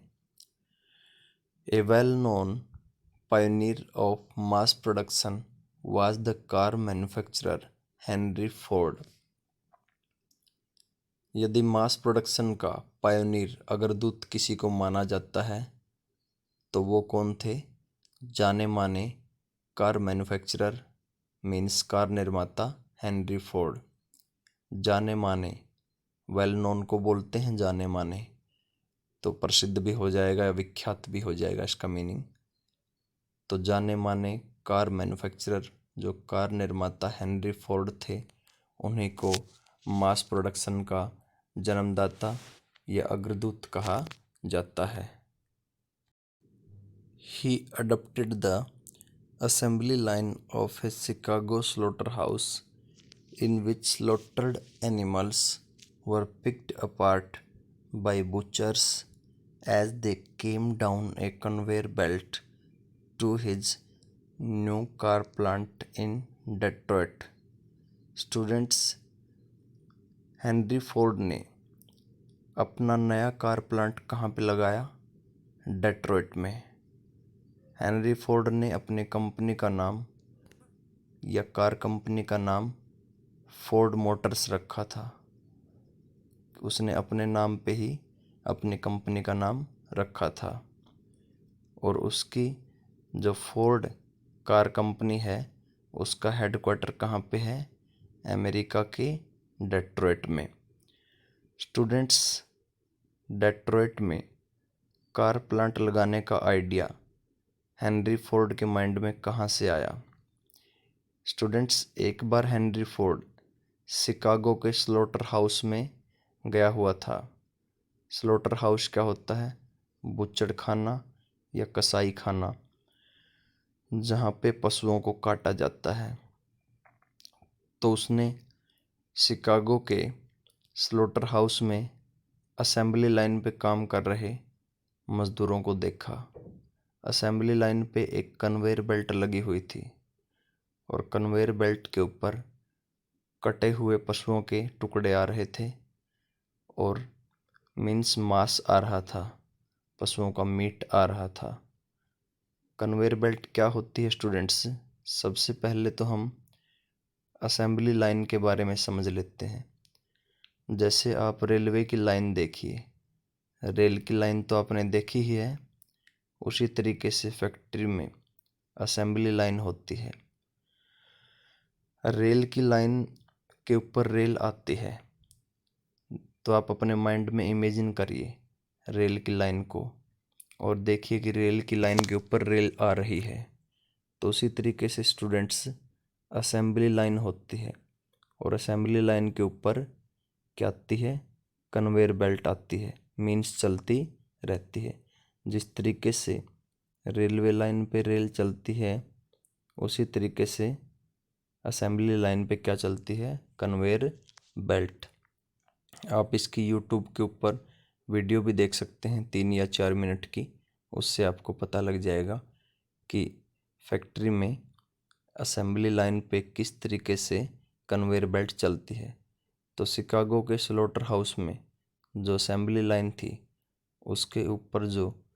A well known pioneer of mass production was the car manufacturer Henry Ford। यदि मास प्रोडक्शन का पायोनियर अग्रदूत किसी को माना जाता है तो वो कौन थे? जाने माने कार मैन्युफैक्चरर मीन्स कार निर्माता हेनरी फोर्ड। जाने माने, वेल नोन को बोलते हैं जाने माने, तो प्रसिद्ध भी हो जाएगा या विख्यात भी हो जाएगा इसका मीनिंग। तो जाने माने कार मैन्युफैक्चरर जो कार निर्माता हेनरी फोर्ड थे, उन्हीं को मास प्रोडक्शन का जन्मदाता या अग्रदूत कहा जाता है। He adopted the assembly line of his Chicago slaughterhouse, in which slaughtered animals were picked apart by butchers as they came down a conveyor belt to his new car plant in Detroit। Students, Henry Ford ने अपना नया कार प्लांट कहाँ पे लगाया? डेट्रॉइट में। हेनरी फोर्ड ने अपनी कंपनी का नाम या कार कंपनी का नाम फोर्ड मोटर्स रखा था। उसने अपने नाम पे ही अपनी कंपनी का नाम रखा था। और उसकी जो फोर्ड कार कंपनी है उसका हेडक्वार्टर कहाँ पे है? अमेरिका के डेट्रॉइट में। स्टूडेंट्स, डेट्रॉइट में कार प्लांट लगाने का आइडिया हेनरी फोर्ड के माइंड में कहाँ से आया? स्टूडेंट्स, एक बार हेनरी फोर्ड शिकागो के स्लोटर हाउस में गया हुआ था। स्लोटर हाउस क्या होता है? बुच्चड़ खाना या कसाई खाना, जहाँ पे पशुओं को काटा जाता है। तो उसने शिकागो के स्लोटर हाउस में असेंबली लाइन पे काम कर रहे मजदूरों को देखा। असेंबली लाइन पे एक कन्वेयर बेल्ट लगी हुई थी और कन्वेयर बेल्ट के ऊपर कटे हुए पशुओं के टुकड़े आ रहे थे और मीन्स मांस आ रहा था, पशुओं का मीट आ रहा था। कन्वेयर बेल्ट क्या होती है स्टूडेंट्स? सबसे पहले तो हम असेंबली लाइन के बारे में समझ लेते हैं। जैसे आप रेलवे की लाइन देखिए, रेल की लाइन तो आपने देखी ही है, उसी तरीके से फैक्ट्री में असेंबली लाइन होती है। रेल की लाइन के ऊपर रेल आती है, तो आप अपने माइंड में इमेजिन करिए रेल की लाइन को और देखिए कि रेल की लाइन के ऊपर रेल आ रही है। तो उसी तरीके से स्टूडेंट्स असेंबली लाइन होती है और असेंबली लाइन के ऊपर क्या आती है? कन्वेयर बेल्ट आती है, मीन्स चलती रहती है। जिस तरीके से रेलवे लाइन पे रेल चलती है उसी तरीके से असेंबली लाइन पे क्या चलती है? Conveyor belt. आप इसकी यूट्यूब के ऊपर वीडियो भी देख सकते हैं 3 या 4 मिनट की, उससे आपको पता लग जाएगा कि फैक्ट्री में असेंबली लाइन पे किस तरीके से कन्वेयर बेल्ट चलती है। तो शिकागो के स्लोटर हाउस में जो असेंबली लाइन थी उसके ऊपर जो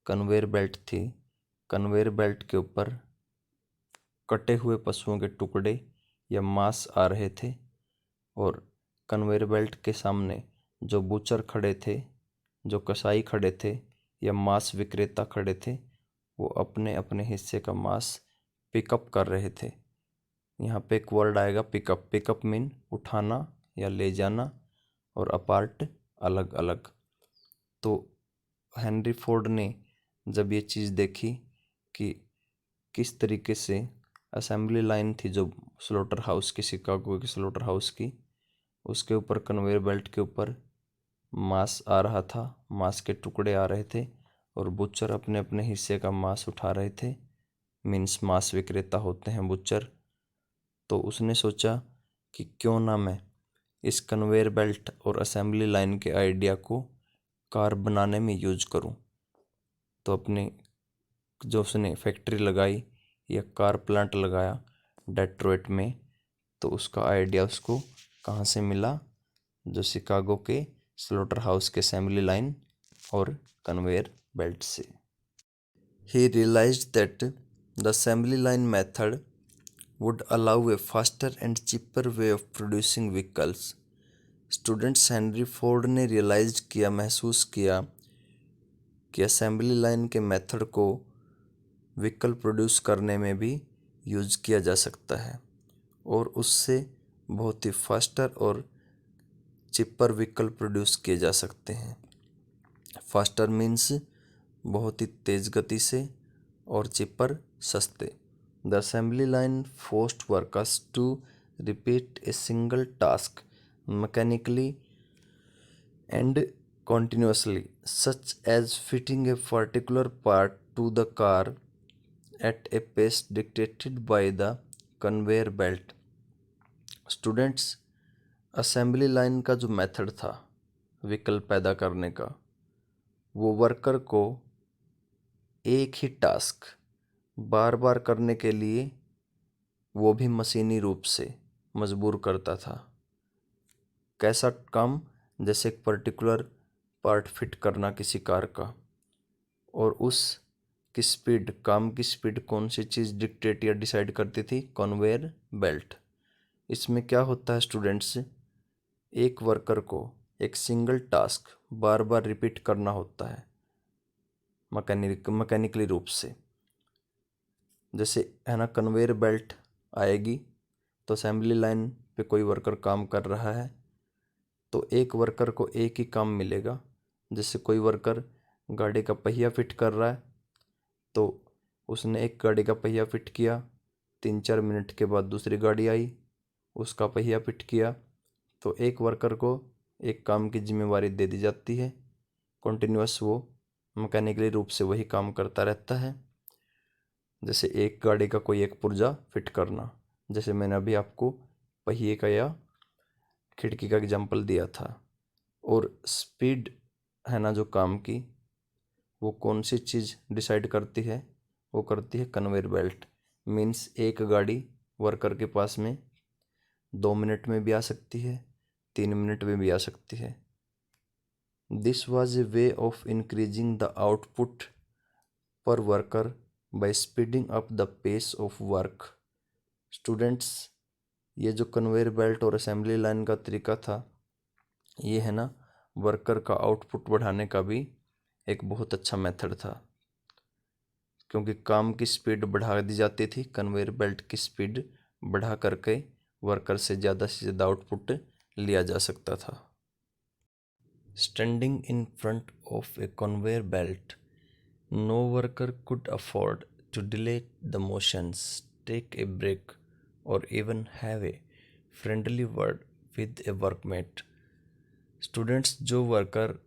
कन्वेयर बेल्ट थी, कन्वेयर बेल्ट के ऊपर कटे हुए पशुओं के टुकड़े या मांस आ रहे थे और कन्वेयर बेल्ट के सामने जो बूचर खड़े थे, जो कसाई खड़े थे या मांस विक्रेता खड़े थे, वो अपने अपने हिस्से का मांस पिकअप कर रहे थे। यहाँ पे एक वर्ड आएगा पिकअप। पिकअप मीन उठाना या ले जाना और अपार्ट अलग अलग। तो हेनरी फोर्ड ने जब ये चीज़ देखी कि किस तरीके से असेंबली लाइन थी जो स्लोटर हाउस की, शिकागो की स्लोटर हाउस की, उसके ऊपर कन्वेयर बेल्ट के ऊपर मांस आ रहा था, मांस के टुकड़े आ रहे थे और बुच्चर अपने अपने हिस्से का मांस उठा रहे थे, मीन्स मांस विक्रेता होते हैं बुच्चर। तो उसने सोचा कि क्यों ना मैं इस कन्वेयर बेल्ट और असेंबली लाइन के आइडिया को कार बनाने में यूज करूं। तो अपने जो उसने फैक्ट्री लगाई या कार प्लांट लगाया डेट्रॉइट में, तो उसका आइडिया उसको कहाँ से मिला? जो शिकागो के स्लोटर हाउस के असेंबली लाइन और कन्वेयर बेल्ट से। He realized that the assembly line method would allow a faster and cheaper way of producing vehicles. Students, Henry Ford ने रियलाइज किया, महसूस किया कि असेंबली लाइन के मेथड को व्हीकल प्रोड्यूस करने में भी यूज किया जा सकता है और उससे बहुत ही फास्टर और चिपर व्हीकल प्रोड्यूस किए जा सकते हैं। फास्टर मीन्स बहुत ही तेज़ गति से और चिपर सस्ते। The assembly line forced workers to repeat a single task mechanically and continuously, such as fitting a particular part to the car at a pace dictated by the conveyor belt. Students, assembly line का जो मेथड था व्हीकल पैदा करने का, वो वर्कर को एक ही टास्क बार बार करने के लिए वो भी मशीनी रूप से मजबूर करता था। कैसा काम? जैसे एक पर्टिकुलर पार्ट फिट करना किसी कार का, और उस की स्पीड, काम की स्पीड कौन सी चीज़ डिक्टेट या डिसाइड करती थी? Conveyor belt. इसमें क्या होता है स्टूडेंट्स, एक वर्कर को एक सिंगल टास्क बार बार रिपीट करना होता है मैकेनिकली रूप से। जैसे है ना, कन्वेयर बेल्ट आएगी तो असेंबली लाइन पे कोई वर्कर काम कर रहा है तो एक वर्कर को एक ही काम मिलेगा। जैसे कोई वर्कर गाड़ी का पहिया फिट कर रहा है तो उसने एक गाड़ी का पहिया फिट किया, 3-4 मिनट के बाद दूसरी गाड़ी आई, उसका पहिया फिट किया, तो एक वर्कर को एक काम की जिम्मेवारी दे दी जाती है। कॉन्टिन्यूअस वो मैकेनिकली रूप से वही काम करता रहता है। जैसे एक गाड़ी का कोई एक पुर्जा फिट करना, जैसे मैंने अभी आपको पहिए का या खिड़की का एग्जाम्पल दिया था। और स्पीड है ना जो काम की, वो कौन सी चीज़ डिसाइड करती है? वो करती है कन्वेयर बेल्ट। मीन्स एक गाड़ी वर्कर के पास में 2 मिनट में भी आ सकती है, 3 मिनट में भी आ सकती है। This was a way of increasing the output per worker by speeding up the pace of work. Students, ये जो कन्वेयर बेल्ट और असेंबली लाइन का तरीका था, ये है ना वर्कर का आउटपुट बढ़ाने का भी एक बहुत अच्छा मेथड था, क्योंकि काम की स्पीड बढ़ा दी जाती थी। कन्वेयर बेल्ट की स्पीड बढ़ा करके वर्कर से ज़्यादा आउटपुट लिया जा सकता था। Standing in front of a conveyor belt, no worker could afford to delay the motions, take a break और even have a friendly word with a workmate. Students, जो वर्कर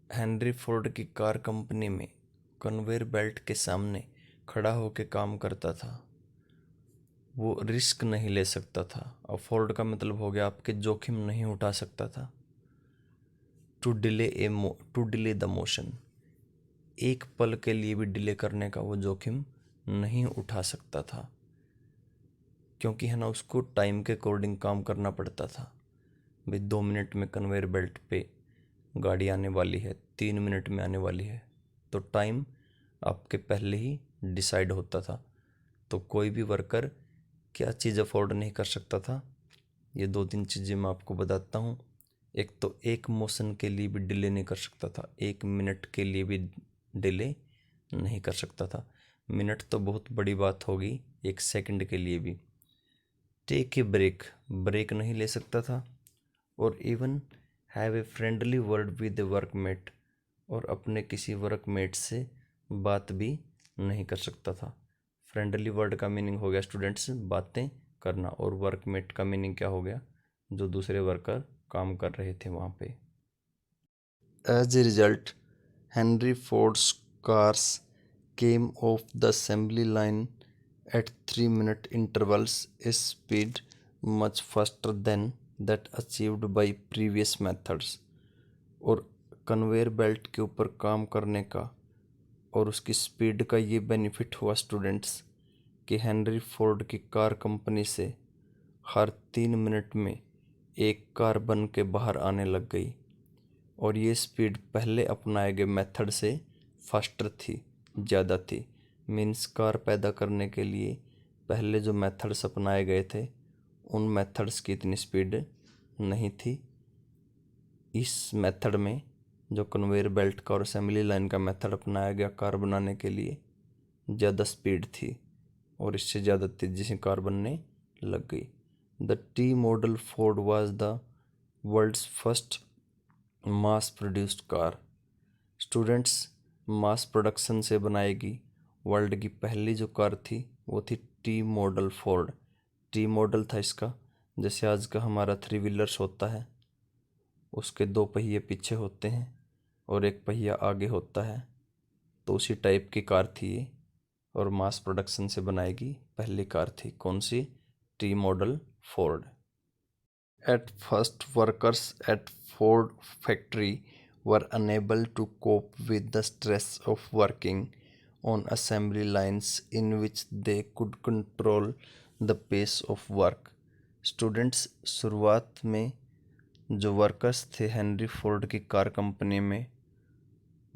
हेनरी फोर्ड की कार कंपनी में कन्वेयर बेल्ट के सामने खड़ा होकर काम करता था, वो रिस्क नहीं ले सकता था। अफोर्ड का मतलब हो गया आपके जोखिम नहीं उठा सकता था। टू डिले द मोशन, एक पल के लिए भी डिले करने का वो जोखिम नहीं उठा सकता था, क्योंकि है ना उसको टाइम के अकॉर्डिंग काम करना पड़ता था। भाई 2 मिनट में कन्वेयर बेल्ट पे गाड़ी आने वाली है, 3 मिनट में आने वाली है, तो टाइम आपके पहले ही डिसाइड होता था। तो कोई भी वर्कर क्या चीज़ अफोर्ड नहीं कर सकता था? ये 2-3 चीज़ें मैं आपको बताता हूँ। एक तो एक मोशन के लिए भी डिले नहीं कर सकता था, 1 मिनट के लिए भी डिले नहीं कर सकता था। मिनट तो बहुत बड़ी बात होगी, 1 सेकंड के लिए भी। टेक ए ब्रेक, ब्रेक नहीं ले सकता था। और even have a friendly word with a workmate, और अपने किसी वर्कमेट से बात भी नहीं कर सकता था। फ्रेंडली वर्ड का मीनिंग हो गया स्टूडेंट्स बातें करना, और वर्कमेट का मीनिंग क्या हो गया? जो दूसरे वर्कर काम कर रहे थे वहाँ पे। As a result, Henry Ford's cars came off the assembly line at 3-minute intervals, a speed much faster than that achieved by previous methods। और कन्वेयर बेल्ट के ऊपर काम करने का और उसकी स्पीड का ये बेनिफिट हुआ स्टूडेंट्स कि हेनरी फोर्ड की कार कंपनी से हर 3 मिनट में एक कार बन के बाहर आने लग गई, और ये स्पीड पहले अपनाए गए मेथड से फास्टर थी, ज़्यादा थी। मीन्स कार पैदा करने के लिए पहले जो मेथड्स अपनाए गए थे उन मेथड्स की इतनी स्पीड नहीं थी। इस मेथड में जो कन्वेयर बेल्ट का और असेंबली लाइन का मेथड अपनाया गया कार बनाने के लिए, ज़्यादा स्पीड थी और इससे ज़्यादा तेज़ी से कार बनने लग गई। The T model Ford was the world's first mass produced car. Students, mass production से बनाएगी वर्ल्ड की पहली जो कार थी वो थी T model Ford. T model था इसका, जैसे आज का हमारा 3 व्हीलर्स होता है, उसके 2 पहिए पीछे होते हैं और एक पहिया आगे होता है, तो उसी टाइप की कार थी ये, और मास प्रोडक्शन से बनाएगी पहली कार थी। कौन सी? T model Ford. At first, workers at Ford factory were unable to cope with the stress of working on assembly lines in which they could control the pace of work। Students, शुरुआत में जो वर्कर्स थे हेनरी फोर्ड की कार कंपनी में,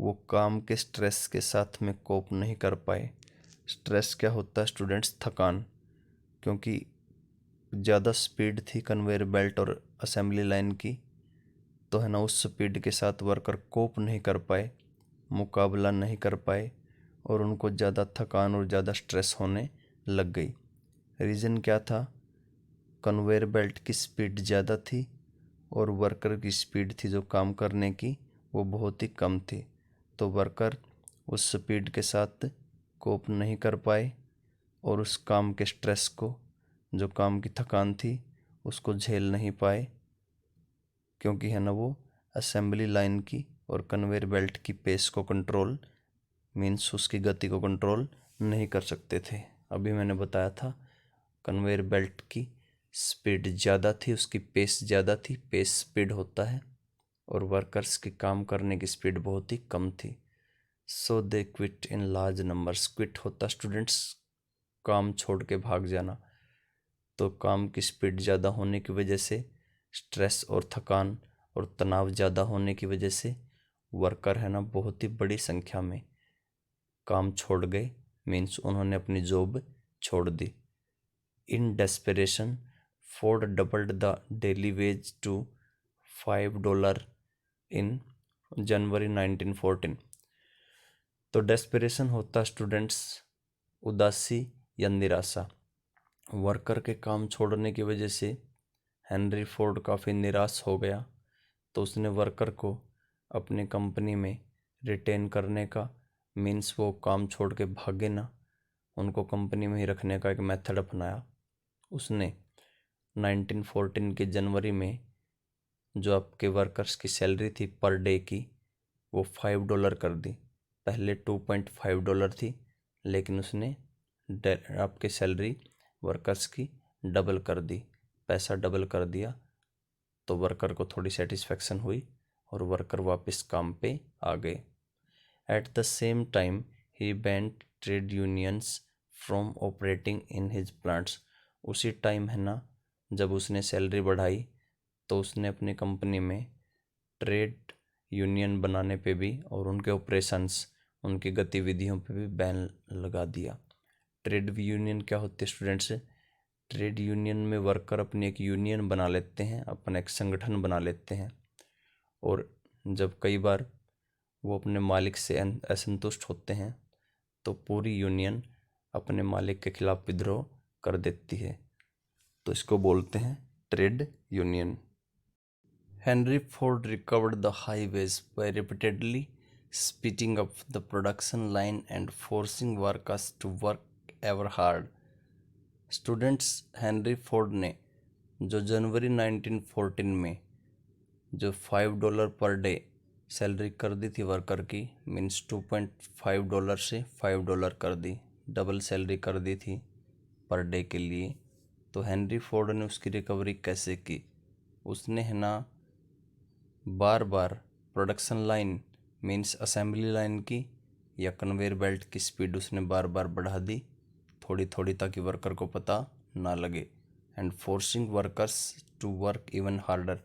वो काम के स्ट्रेस के साथ में कोप नहीं कर पाए। स्ट्रेस क्या होता है स्टूडेंट्स? थकान, क्योंकि ज़्यादा स्पीड थी कन्वेयर बेल्ट और असेंबली लाइन की, तो है ना उस स्पीड के साथ वर्कर कोप नहीं कर पाए, मुकाबला नहीं कर पाए और उनको ज़्यादा थकान और ज़्यादा स्ट्रेस होने लग गई। रीज़न क्या था? कन्वेयर बेल्ट की स्पीड ज़्यादा थी और वर्कर की स्पीड थी जो काम करने की वो बहुत ही कम थी। तो वर्कर उस स्पीड के साथ कोप नहीं कर पाए और उस काम के स्ट्रेस को, जो काम की थकान थी, उसको झेल नहीं पाए, क्योंकि है ना वो असेंबली लाइन की और कन्वेयर बेल्ट की पेस को कंट्रोल, मीन्स उसकी गति को कंट्रोल नहीं कर सकते थे। अभी मैंने बताया था कन्वेयर बेल्ट की स्पीड ज़्यादा थी, उसकी पेस ज़्यादा थी, पेस स्पीड होता है, और वर्कर्स की काम करने की स्पीड बहुत ही कम थी। So they quit in large numbers. Quit होता स्टूडेंट्स काम छोड़ के भाग जाना। तो काम की स्पीड ज़्यादा होने की वजह से, स्ट्रेस और थकान और तनाव ज़्यादा होने की वजह से वर्कर है ना बहुत ही बड़ी संख्या में काम छोड़ गए, मीन्स उन्होंने अपनी जॉब छोड़ दी। In desperation Ford doubled the daily wage to $5 in January 1914। तो डेस्परेशन होता स्टूडेंट्स उदासी या निराशा। वर्कर के काम छोड़ने की वजह से हेनरी फोर्ड काफ़ी निराश हो गया, तो उसने वर्कर को अपनी कंपनी में रिटेन करने का, मीन्स वो काम छोड़ के भागे ना, उनको कंपनी में ही रखने का एक मेथड अपनाया। उसने 1914 के जनवरी में जो आपके वर्कर्स की सैलरी थी पर डे की, वो $5 कर दी। पहले $2.5 थी, लेकिन उसने आपके सैलरी वर्कर्स की डबल कर दी, पैसा डबल कर दिया। तो वर्कर को थोड़ी सेटिस्फेक्शन हुई और वर्कर वापस काम पे आ गए। Eight the same time he band trade unions from operating in his plants. उसी टाइम है ना जब उसने सैलरी बढ़ाई, तो उसने अपनी कंपनी में ट्रेड यूनियन बनाने पे भी और उनके ऑपरेशंस, उनकी गतिविधियों पे भी बैन लगा दिया। ट्रेड यूनियन क्या होती है स्टूडेंट्स? ट्रेड यूनियन में वर्कर अपनी एक यूनियन बना लेते हैं, अपना एक संगठन बना लेते हैं, और जब कई बार वो अपने मालिक से असंतुष्ट होते हैं तो पूरी यूनियन अपने मालिक के खिलाफ विद्रोह कर देती है, तो इसको बोलते हैं trade union. Henry Ford recovered the highways by repeatedly speeding up the production line and forcing workers to work ever hard. Students, Henry Ford ने जो जनवरी 1914 में जो $5 पर डे सैलरी कर दी थी वर्कर की, मीन्स $2.5 से $5 कर दी, डबल सैलरी कर दी थी पर डे के लिए। तो हेनरी फोर्ड ने उसकी रिकवरी कैसे की? उसने है ना बार बार production line, means assembly line की या कन्वेयर बेल्ट की स्पीड उसने बार बार बढ़ा दी, थोड़ी थोड़ी, ताकि वर्कर को पता ना लगे। And forcing workers to work even harder.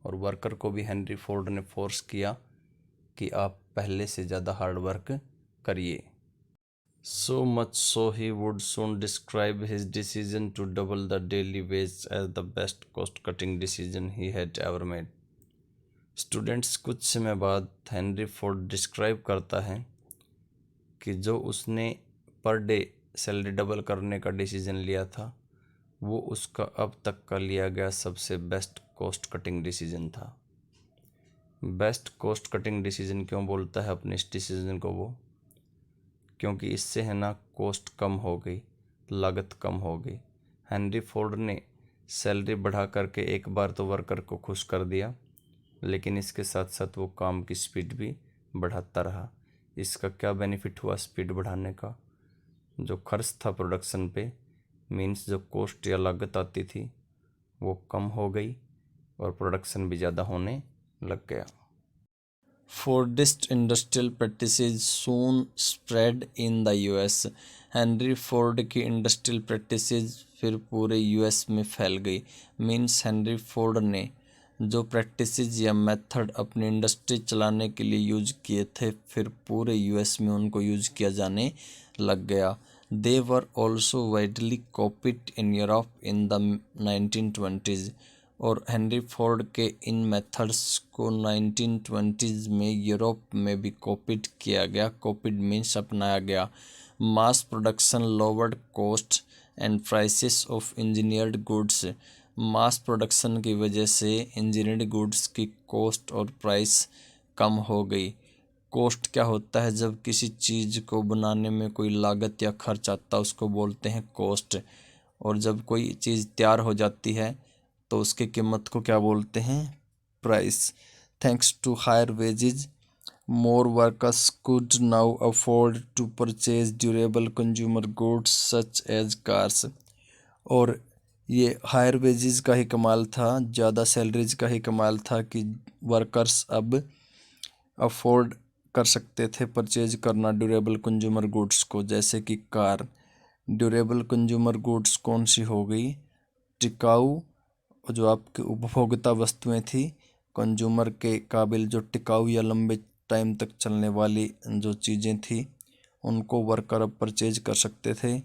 और वर्कर को भी हेनरी फोर्ड ने फोर्स किया कि आप पहले से ज़्यादा हार्ड वर्क करिए। So much so he would soon describe his decision to double the daily wage as the best cost-cutting decision he had ever made. Students, कुछ समय बाद हेनरी फोर्ड डिस्क्राइब करता है कि जो उसने पर डे सैलरी डबल करने का डिसीजन लिया था, वो उसका अब तक का लिया गया सबसे बेस्ट कॉस्ट कटिंग डिसीजन था। बेस्ट कॉस्ट कटिंग डिसीजन क्यों बोलता है अपने इस डिसीजन को वो? क्योंकि इससे है ना कॉस्ट कम हो गई, लागत कम हो गई। हेनरी फोर्ड ने सैलरी बढ़ा करके एक बार तो वर्कर को खुश कर दिया, लेकिन इसके साथ साथ वो काम की स्पीड भी बढ़ाता रहा। इसका क्या बेनिफिट हुआ स्पीड बढ़ाने का? जो खर्च था प्रोडक्शन पे, मीन्स जो कॉस्ट या लागत आती थी, वो कम हो गई और प्रोडक्शन भी ज़्यादा होने लग गया। Fordist industrial practices soon spread in the US. Henry Ford की इंडस्ट्रियल प्रैक्टिसेस फिर पूरे यूएस में फैल गई। मीन्स हेनरी फोर्ड ने जो प्रैक्टिसेस या मेथड अपनी इंडस्ट्री चलाने के लिए यूज किए थे, फिर पूरे यूएस में उनको यूज किया जाने लग गया। They were also widely copied in Europe in the 1920s। और हेनरी फोर्ड के इन मेथड्स को 1920s में यूरोप में भी कॉपीड किया गया। कॉपीड मीन्स अपनाया गया। Mass production lowered cost and prices of engineered goods. Mass production की वजह से इंजीनियर्ड गुड्स की कॉस्ट और प्राइस कम हो गई। कॉस्ट क्या होता है? जब किसी चीज़ को बनाने में कोई लागत या खर्च आता है उसको बोलते हैं कॉस्ट। और जब कोई चीज़ तैयार हो जाती है तो उसकी कीमत को क्या बोलते हैं? Price. Thanks to higher wages more workers could now afford to purchase durable consumer goods such as cars। और ये हायर वेजेस का ही कमाल था, ज़्यादा सैलरीज का ही कमाल था कि वर्कर्स अब अफोर्ड कर सकते थे परचेज करना ड्यूरेबल कंज्यूमर गुड्स को, जैसे कि कार। ड्यूरेबल कंज्यूमर गुड्स कौन सी हो गई? टिकाऊ, जो आपकी उपभोक्ता वस्तुएं थी। कंज्यूमर के काबिल, जो टिकाऊ या लंबे टाइम तक चलने वाली जो चीज़ें थी उनको वर्कर अब परचेज कर सकते थे।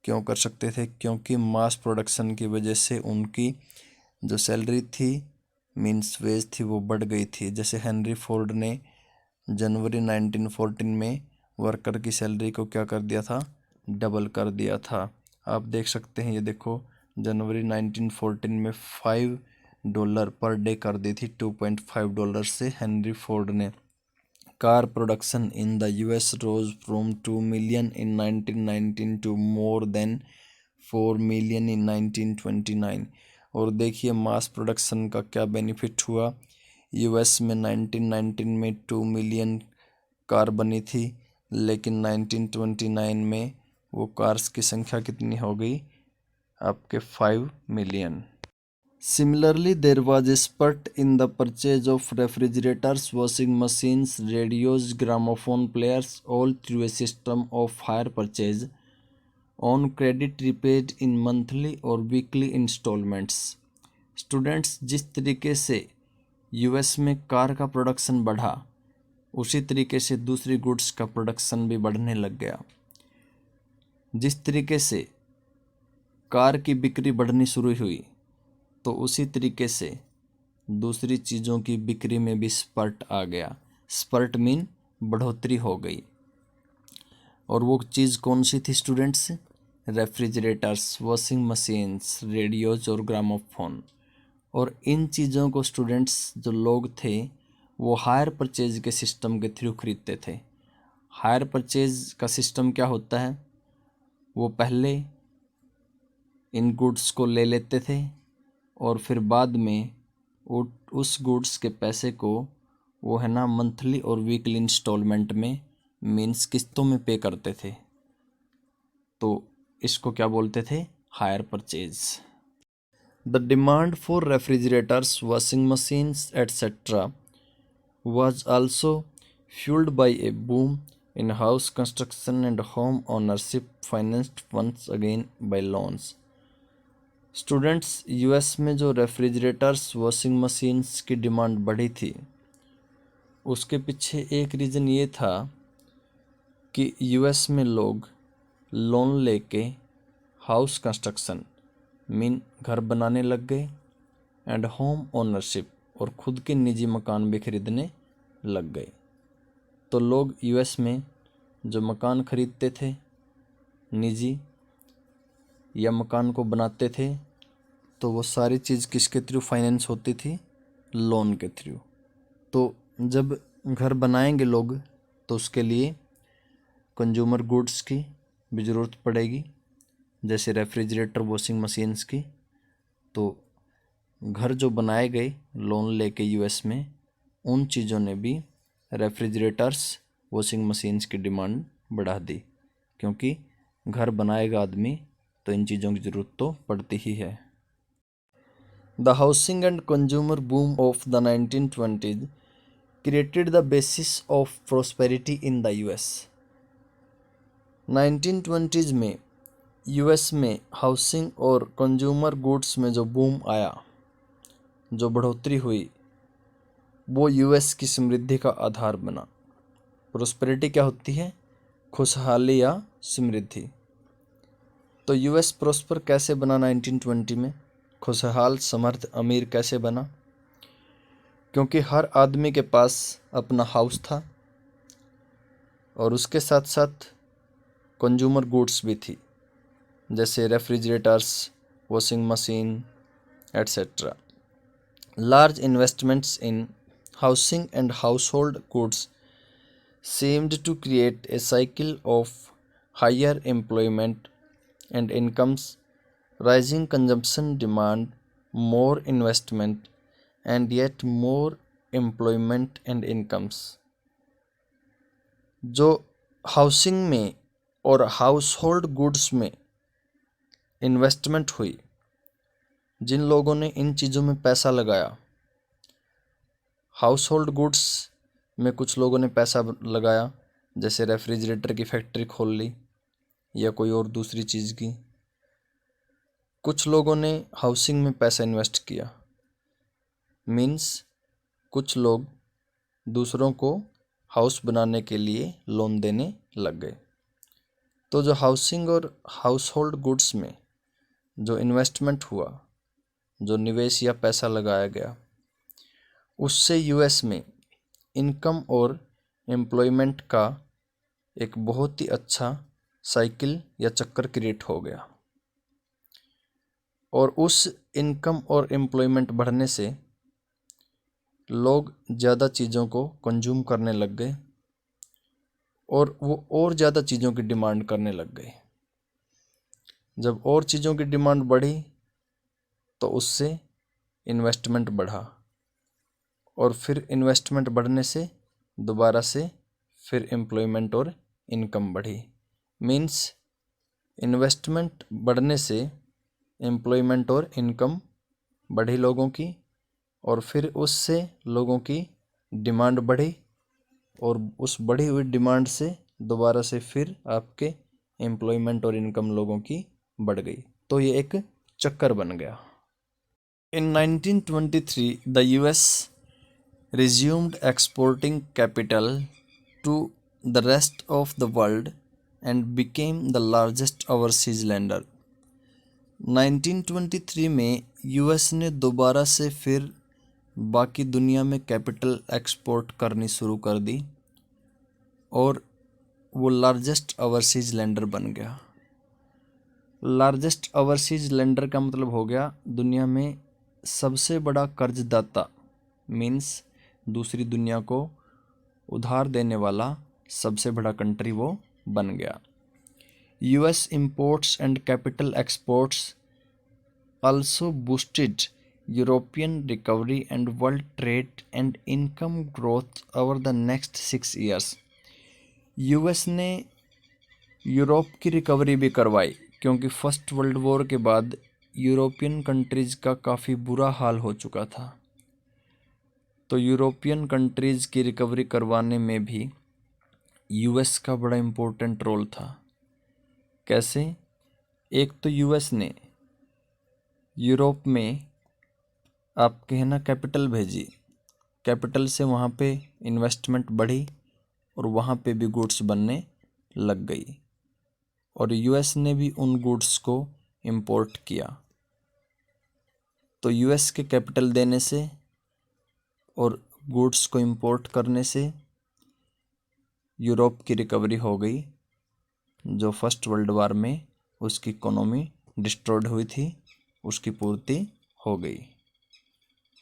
क्यों कर सकते थे? क्योंकि मास प्रोडक्शन की वजह से उनकी जो सैलरी थी, मीन्स वेज थी, वो बढ़ गई थी। जैसे हेनरी फोर्ड ने जनवरी 1914 में वर्कर की सैलरी को क्या कर दिया था? डबल कर दिया था। आप देख सकते हैं, ये देखो, जनवरी 1914 में $5 पर डे कर दी थी, $2.5 से हेनरी फोर्ड ने। Car production in the US rose from 2 million in 1919 to more than 4 million in 1929। और देखिए मास प्रोडक्शन का क्या बेनिफिट हुआ। यूएस में 1919 में 2 मिलियन कार बनी थी, लेकिन 1929 में वो कार्स की संख्या कितनी हो गई? आपके 5 million. Similarly, there was a spurt in the purchase of refrigerators, washing machines, radios, gramophone players, all through a system of hire purchase on credit repaid in monthly or weekly installments। Students, जिस तरीके से यूएस में कार का प्रोडक्शन बढ़ा, उसी तरीके से दूसरी गुड्स का प्रोडक्शन भी बढ़ने लग गया। जिस तरीके से कार की बिक्री बढ़नी शुरू हुई, तो उसी तरीके से दूसरी चीज़ों की बिक्री में भी स्पर्ट आ गया। स्पर्ट मीन बढ़ोतरी हो गई। और वो चीज़ कौन सी थी students? Refrigerators, washing machines, radios और ग्रामोफोन। और इन चीज़ों को स्टूडेंट्स, जो लोग थे, वो हायर परचेज के सिस्टम के थ्रू खरीदते थे। हायर परचेज का सिस्टम क्या होता है? वो पहले इन गुड्स को ले लेते थे और फिर बाद में उस गुड्स के पैसे को वो है ना मंथली और वीकली इंस्टॉलमेंट में, मीन्स किस्तों में पे करते थे। तो इसको क्या बोलते थे? Hire purchase. The demand for refrigerators, washing machines etcetera was also fueled by a boom in house construction and home ownership, financed once again by loans। Students, US में जो रेफ्रिजरेटर्स, वॉशिंग मशीन्स की डिमांड बढ़ी थी, उसके पीछे एक रीज़न ये था कि यूएस में लोग लोन लेके हाउस कंस्ट्रक्शन मीन घर बनाने लग गए, एंड होम ओनरशिप और ख़ुद के निजी मकान भी खरीदने लग गए। तो लोग यूएस में जो मकान खरीदते थे निजी, या मकान को बनाते थे, तो वो सारी चीज़ किसके थ्रू फाइनेंस होती थी? लोन के थ्रू। तो जब घर बनाएंगे लोग, तो उसके लिए कंज्यूमर गुड्स की भी ज़रूरत पड़ेगी, जैसे रेफ्रिजरेटर, वॉशिंग मशीन्स की। तो घर जो बनाए गए लोन लेके यूएस में, उन चीज़ों ने भी रेफ्रिजरेटर्स, वॉशिंग मशीन्स की डिमांड बढ़ा दी, क्योंकि घर बनाएगा आदमी तो इन चीज़ों की ज़रूरत तो पड़ती ही है। The housing and consumer boom of the 1920s created the basis of prosperity in the US. 1920s में यूएस में हाउसिंग और कंज्यूमर गुड्स में जो बूम आया, जो बढ़ोतरी हुई वो यूएस की समृद्धि का आधार बना। प्रोस्पेरिटी क्या होती है? खुशहाली या समृद्धि। तो यूएस प्रोस्पर कैसे बना 1920 में? खुशहाल, समर्थ, अमीर कैसे बना? क्योंकि हर आदमी के पास अपना हाउस था और उसके साथ साथ कंज्यूमर गुड्स भी थी, जैसे refrigerators, washing machine etcetera. Large investments in housing and household goods seemed to create a cycle of higher employment and incomes, rising consumption demand, more investment, and yet more employment and incomes। जो हाउसिंग में और हाउस होल्ड गुड्स में इन्वेस्टमेंट हुई, जिन लोगों ने इन चीज़ों में पैसा लगाया, हाउस होल्ड गुड्स में कुछ लोगों ने पैसा लगाया, जैसे रेफ्रिजरेटर की फैक्ट्री खोल ली या कोई और दूसरी चीज़ की। कुछ लोगों ने हाउसिंग में पैसा इन्वेस्ट किया, मीन्स कुछ लोग दूसरों को हाउस बनाने के लिए लोन देने लग गए। तो जो हाउसिंग और हाउस होल्ड गुड्स में जो इन्वेस्टमेंट हुआ, जो निवेश या पैसा लगाया गया, उससे यूएस में इनकम और एम्प्लॉयमेंट का एक बहुत ही अच्छा साइकिल या चक्कर क्रिएट हो गया। और उस इनकम और एम्प्लॉयमेंट बढ़ने से लोग ज़्यादा चीज़ों को कंज्यूम करने लग गए और वो और ज़्यादा चीज़ों की डिमांड करने लग गए। जब और चीज़ों की डिमांड बढ़ी तो उससे इन्वेस्टमेंट बढ़ा और फिर इन्वेस्टमेंट बढ़ने से दोबारा से फिर एम्प्लॉयमेंट और इनकम बढ़ी। मीन्स इन्वेस्टमेंट बढ़ने से एम्प्लॉयमेंट और इनकम बढ़ी लोगों की, और फिर उससे लोगों की डिमांड बढ़ी और उस बढ़ी हुई डिमांड से दोबारा से फिर आपके एम्प्लॉयमेंट और इनकम लोगों की बढ़ गई। तो ये एक चक्कर बन गया। In 1923, the US resumed exporting capital to the rest of the world and became the largest overseas lender। 1923 में यूएस ने दोबारा से फिर बाकी दुनिया में कैपिटल एक्सपोर्ट करनी शुरू कर दी और वो लार्जेस्ट ओवरसीज लेंडर बन गया। लार्जेस्ट ओवरसीज लेंडर का मतलब हो गया दुनिया में सबसे बड़ा कर्जदाता, मीन्स दूसरी दुनिया को उधार देने वाला सबसे बड़ा कंट्री वो बन गया। US imports and capital exports also boosted European recovery and world trade and income growth over the next 6 years। US ने यूरोप की रिकवरी भी करवाई, क्योंकि फर्स्ट वर्ल्ड वॉर के बाद यूरोपियन कंट्रीज़ का काफ़ी बुरा हाल हो चुका था। तो यूरोपियन कंट्रीज़ की रिकवरी करवाने में भी यूएस का बड़ा इम्पोर्टेंट रोल था। कैसे? एक तो यूएस ने यूरोप में आपके है ना कैपिटल भेजी, कैपिटल से वहाँ पे इन्वेस्टमेंट बढ़ी और वहाँ पे भी गुड्स बनने लग गई और यूएस ने भी उन गुड्स को इंपोर्ट किया। तो यूएस के कैपिटल देने से और गुड्स को इंपोर्ट करने से यूरोप की रिकवरी हो गई, जो फर्स्ट वर्ल्ड वार में उसकी इकोनॉमी डिस्ट्रॉयड हुई थी, उसकी पूर्ति हो गई।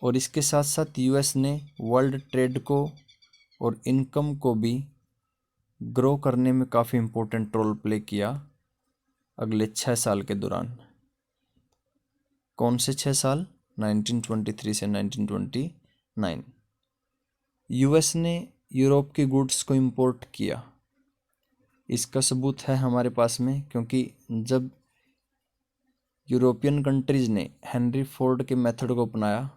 और इसके साथ साथ यूएस ने वर्ल्ड ट्रेड को और इनकम को भी ग्रो करने में काफ़ी इम्पोर्टेंट रोल प्ले किया अगले 6 साल के दौरान। कौन से 6 साल? 1923 से 1929। यूएस ने यूरोप की गुड्स को इंपोर्ट किया। इसका सबूत है हमारे पास में, क्योंकि जब यूरोपियन कंट्रीज़ ने हेनरी फोर्ड के मेथड को अपनाया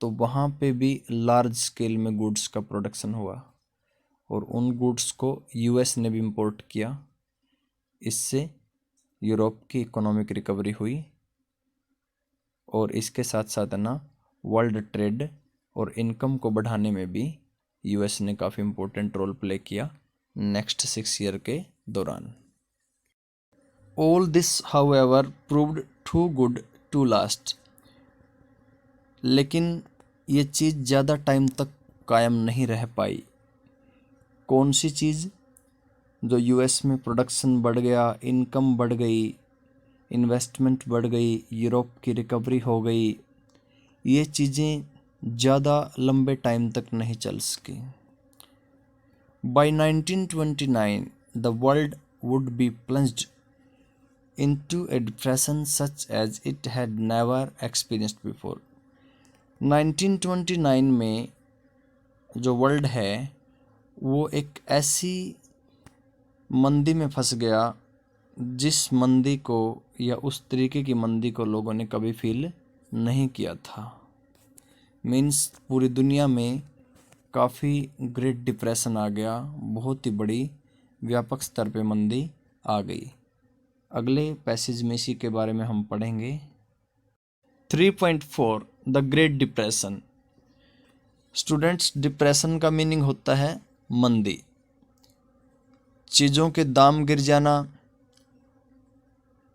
तो वहाँ पे भी लार्ज स्केल में गुड्स का प्रोडक्शन हुआ और उन गुड्स को यूएस ने भी इंपोर्ट किया। इससे यूरोप की इकोनॉमिक रिकवरी हुई और इसके साथ साथ है ना वर्ल्ड ट्रेड और इनकम को बढ़ाने में भी यूएस ने काफ़ी इम्पोर्टेंट रोल प्ले किया नेक्स्ट 6 ईयर के दौरान। All this however proved too good to last, लेकिन ये चीज़ ज़्यादा टाइम तक कायम नहीं रह पाई। कौन सी चीज़? जो यूएस में प्रोडक्शन बढ़ गया, इनकम बढ़ गई, इन्वेस्टमेंट बढ़ गई, यूरोप की रिकवरी हो गई, ये चीज़ें ज़्यादा लंबे टाइम तक नहीं चल सकी। By 1929 the world would be plunged into a depression such as it had never experienced before. 1929 में जो वर्ल्ड है वो एक ऐसी मंदी में फंस गया जिस मंदी को या उस तरीके की मंदी को लोगों ने कभी फील नहीं किया था। मीन्स पूरी दुनिया में काफ़ी ग्रेट डिप्रेशन आ गया, बहुत ही बड़ी व्यापक स्तर पे मंदी आ गई। अगले पैसेज में इसी के बारे में हम पढ़ेंगे। 3.4 the great depression. Students, depression का मीनिंग होता है मंदी। चीज़ों के दाम गिर जाना,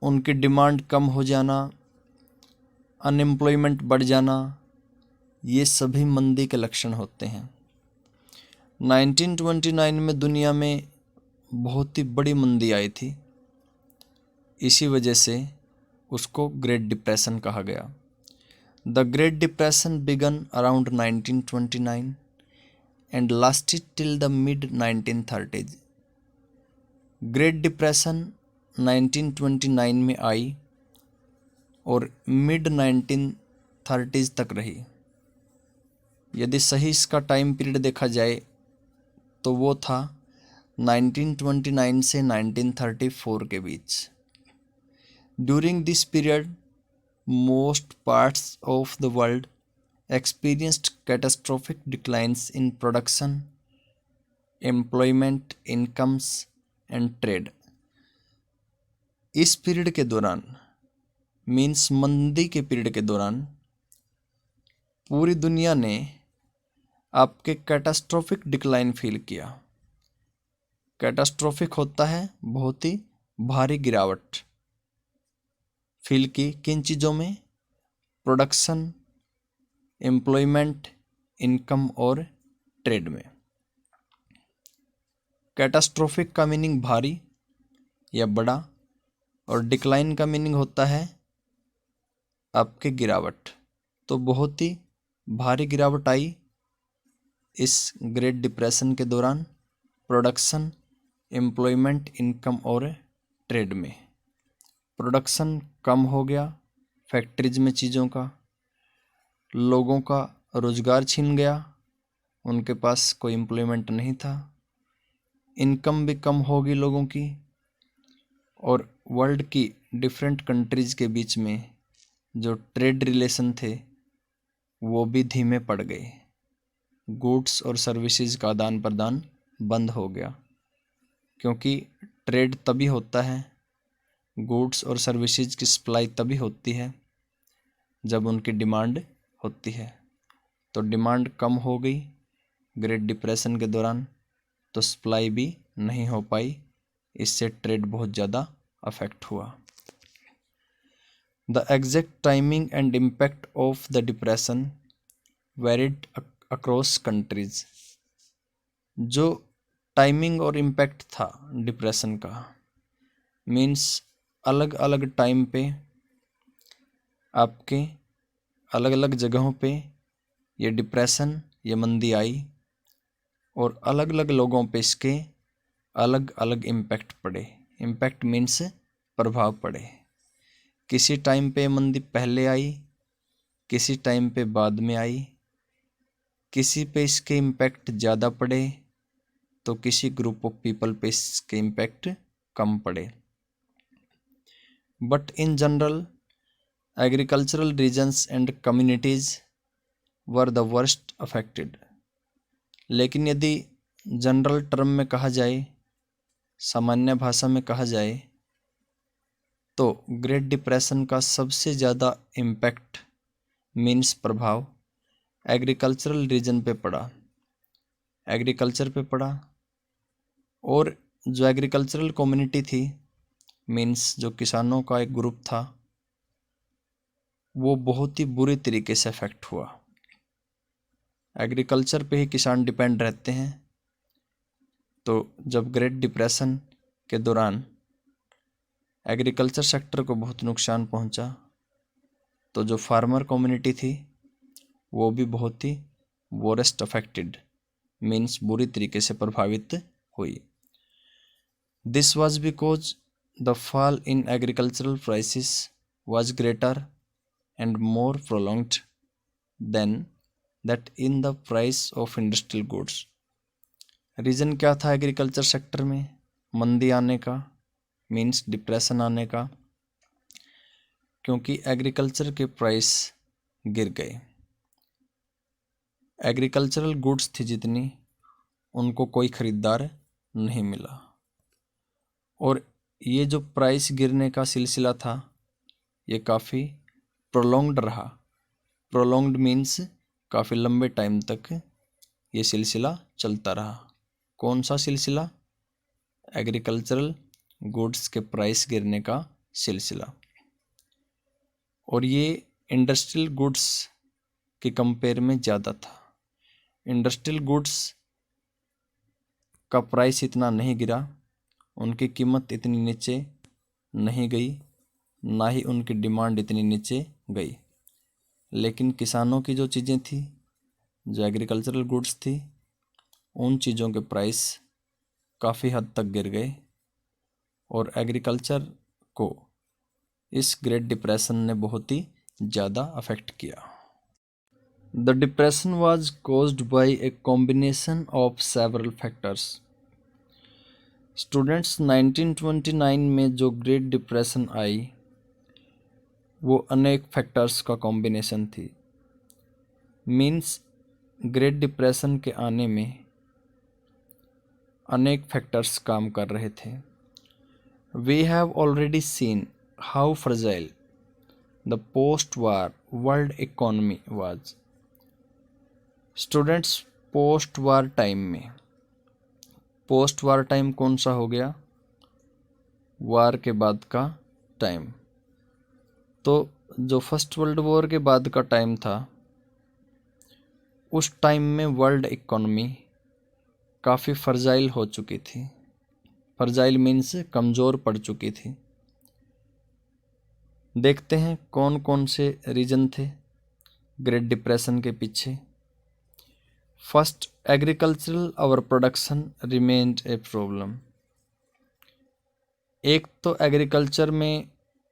उनकी डिमांड कम हो जाना, अनएम्प्लॉयमेंट बढ़ जाना, ये सभी मंदी के लक्षण होते हैं। 1929 में दुनिया में बहुत ही बड़ी मंदी आई थी, इसी वजह से उसको ग्रेट डिप्रेशन कहा गया। The great depression began around 1929 and lasted till the mid 1930s। Great depression 1929 में आई और मिड 1930s तक रही। यदि सही इसका टाइम पीरियड देखा जाए तो वो था 1929 से 1934 के बीच। During this period most parts of the world experienced catastrophic declines in production, employment, incomes and trade। इस पीरियड के दौरान, मीन्स मंदी के पीरियड के दौरान, पूरी दुनिया ने आपके कैटास्ट्रोफिक डिक्लाइन फील किया। कैटास्ट्रोफिक होता है बहुत ही भारी गिरावट फील की। किन चीज़ों में? प्रोडक्शन, एम्प्लॉयमेंट, इनकम और ट्रेड में। कैटास्ट्रोफिक का मीनिंग भारी या बड़ा, और डिक्लाइन का मीनिंग होता है आपके गिरावट। तो बहुत ही भारी गिरावट आई इस ग्रेट डिप्रेशन के दौरान प्रोडक्शन, एम्प्लॉयमेंट, इनकम और ट्रेड में। प्रोडक्शन कम हो गया फैक्ट्रीज में चीज़ों का, लोगों का रोज़गार छिन गया, उनके पास कोई एम्प्लॉयमेंट नहीं था, इनकम भी कम होगी लोगों की, और वर्ल्ड की डिफरेंट कंट्रीज़ के बीच में जो ट्रेड रिलेशन थे वो भी धीमे पड़ गए। गुड्स और सर्विसेज का आदान प्रदान बंद हो गया, क्योंकि ट्रेड तभी होता है, गुड्स और सर्विसेज की सप्लाई तभी होती है जब उनकी डिमांड होती है। तो डिमांड कम हो गई ग्रेट डिप्रेशन के दौरान, तो सप्लाई भी नहीं हो पाई, इससे ट्रेड बहुत ज़्यादा अफेक्ट हुआ। The exact timing and impact of the depression varied across countries. जो टाइमिंग और इम्पैक्ट था डिप्रेशन का, मीन्स अलग अलग टाइम पे आपके अलग अलग जगहों पे ये डिप्रेशन, ये मंदी आई, और अलग अलग लोगों पे इसके अलग अलग इम्पैक्ट पड़े। इम्पैक्ट मीन्स प्रभाव पड़े। किसी टाइम पे मंदी पहले आई, किसी टाइम पे बाद में आई, किसी पे इसके इम्पैक्ट ज़्यादा पड़े तो किसी ग्रुप ऑफ पीपल पे इसके इम्पैक्ट कम पड़े। But in general agricultural regions and communities were the worst affected. लेकिन यदि जनरल टर्म में कहा जाए, सामान्य भाषा में कहा जाए, तो ग्रेट डिप्रेशन का सबसे ज़्यादा इम्पैक्ट मीन्स प्रभाव एग्रीकल्चरल रीजन पे पड़ा, एग्रीकल्चर पे पड़ा। और जो एग्रीकल्चरल कम्युनिटी थी, मीन्स जो किसानों का एक ग्रुप था, वो बहुत ही बुरी तरीके से अफेक्ट हुआ। एग्रीकल्चर पे ही किसान डिपेंड रहते हैं, तो जब ग्रेट डिप्रेशन के दौरान एग्रीकल्चर सेक्टर को बहुत नुकसान पहुंचा, तो जो फार्मर कम्युनिटी थी वो भी बहुत ही वोरेस्ट अफेक्टेड, मीन्स बुरी तरीके से प्रभावित हुई। This was because the fall in agricultural prices was greater and more prolonged than that in the price of industrial goods. Reason क्या था एग्रीकल्चर सेक्टर में मंदी आने का, मीन्स डिप्रेशन आने का? क्योंकि एग्रीकल्चर के प्राइस गिर गए। एग्रीकल्चरल गुड्स थी जितनी, उनको कोई ख़रीदार नहीं मिला, और ये जो प्राइस गिरने का सिलसिला था ये काफ़ी प्रोलॉन्ग्ड रहा। प्रोलॉन्ग्ड मीन्स काफ़ी लंबे टाइम तक ये सिलसिला चलता रहा। कौन सा सिलसिला? एग्रीकल्चरल गुड्स के प्राइस गिरने का सिलसिला। और ये इंडस्ट्रियल गुड्स के कंपेयर में ज़्यादा था। इंडस्ट्रियल गुड्स का प्राइस इतना नहीं गिरा, उनकी कीमत इतनी नीचे नहीं गई, ना ही उनकी डिमांड इतनी नीचे गई। लेकिन किसानों की जो चीज़ें थी, जो एग्रीकल्चरल गुड्स थी, उन चीज़ों के प्राइस काफ़ी हद तक गिर गए, और एग्रीकल्चर को इस ग्रेट डिप्रेशन ने बहुत ही ज़्यादा अफेक्ट किया। The depression was caused by a combination of several factors. Students, 1929 में जो ग्रेट डिप्रेशन आई वो अनेक फैक्टर्स का कॉम्बिनेशन थी। मीन्स ग्रेट डिप्रेशन के आने में अनेक फैक्टर्स काम कर रहे थे। We have already seen how fragile the post war world economy was. Students, post war time में, पोस्ट वार टाइम कौन सा हो गया? वार के बाद का टाइम। तो जो फर्स्ट वर्ल्ड वॉर के बाद का टाइम था, उस टाइम में वर्ल्ड इकोनॉमी काफ़ी फ्रजाइल हो चुकी थी। फ्रजाइल मीन्स कमज़ोर पड़ चुकी थी। देखते हैं कौन कौन से रीजन थे ग्रेट डिप्रेशन के पीछे। First, agricultural overproduction remained a problem. एक तो एग्रीकल्चर में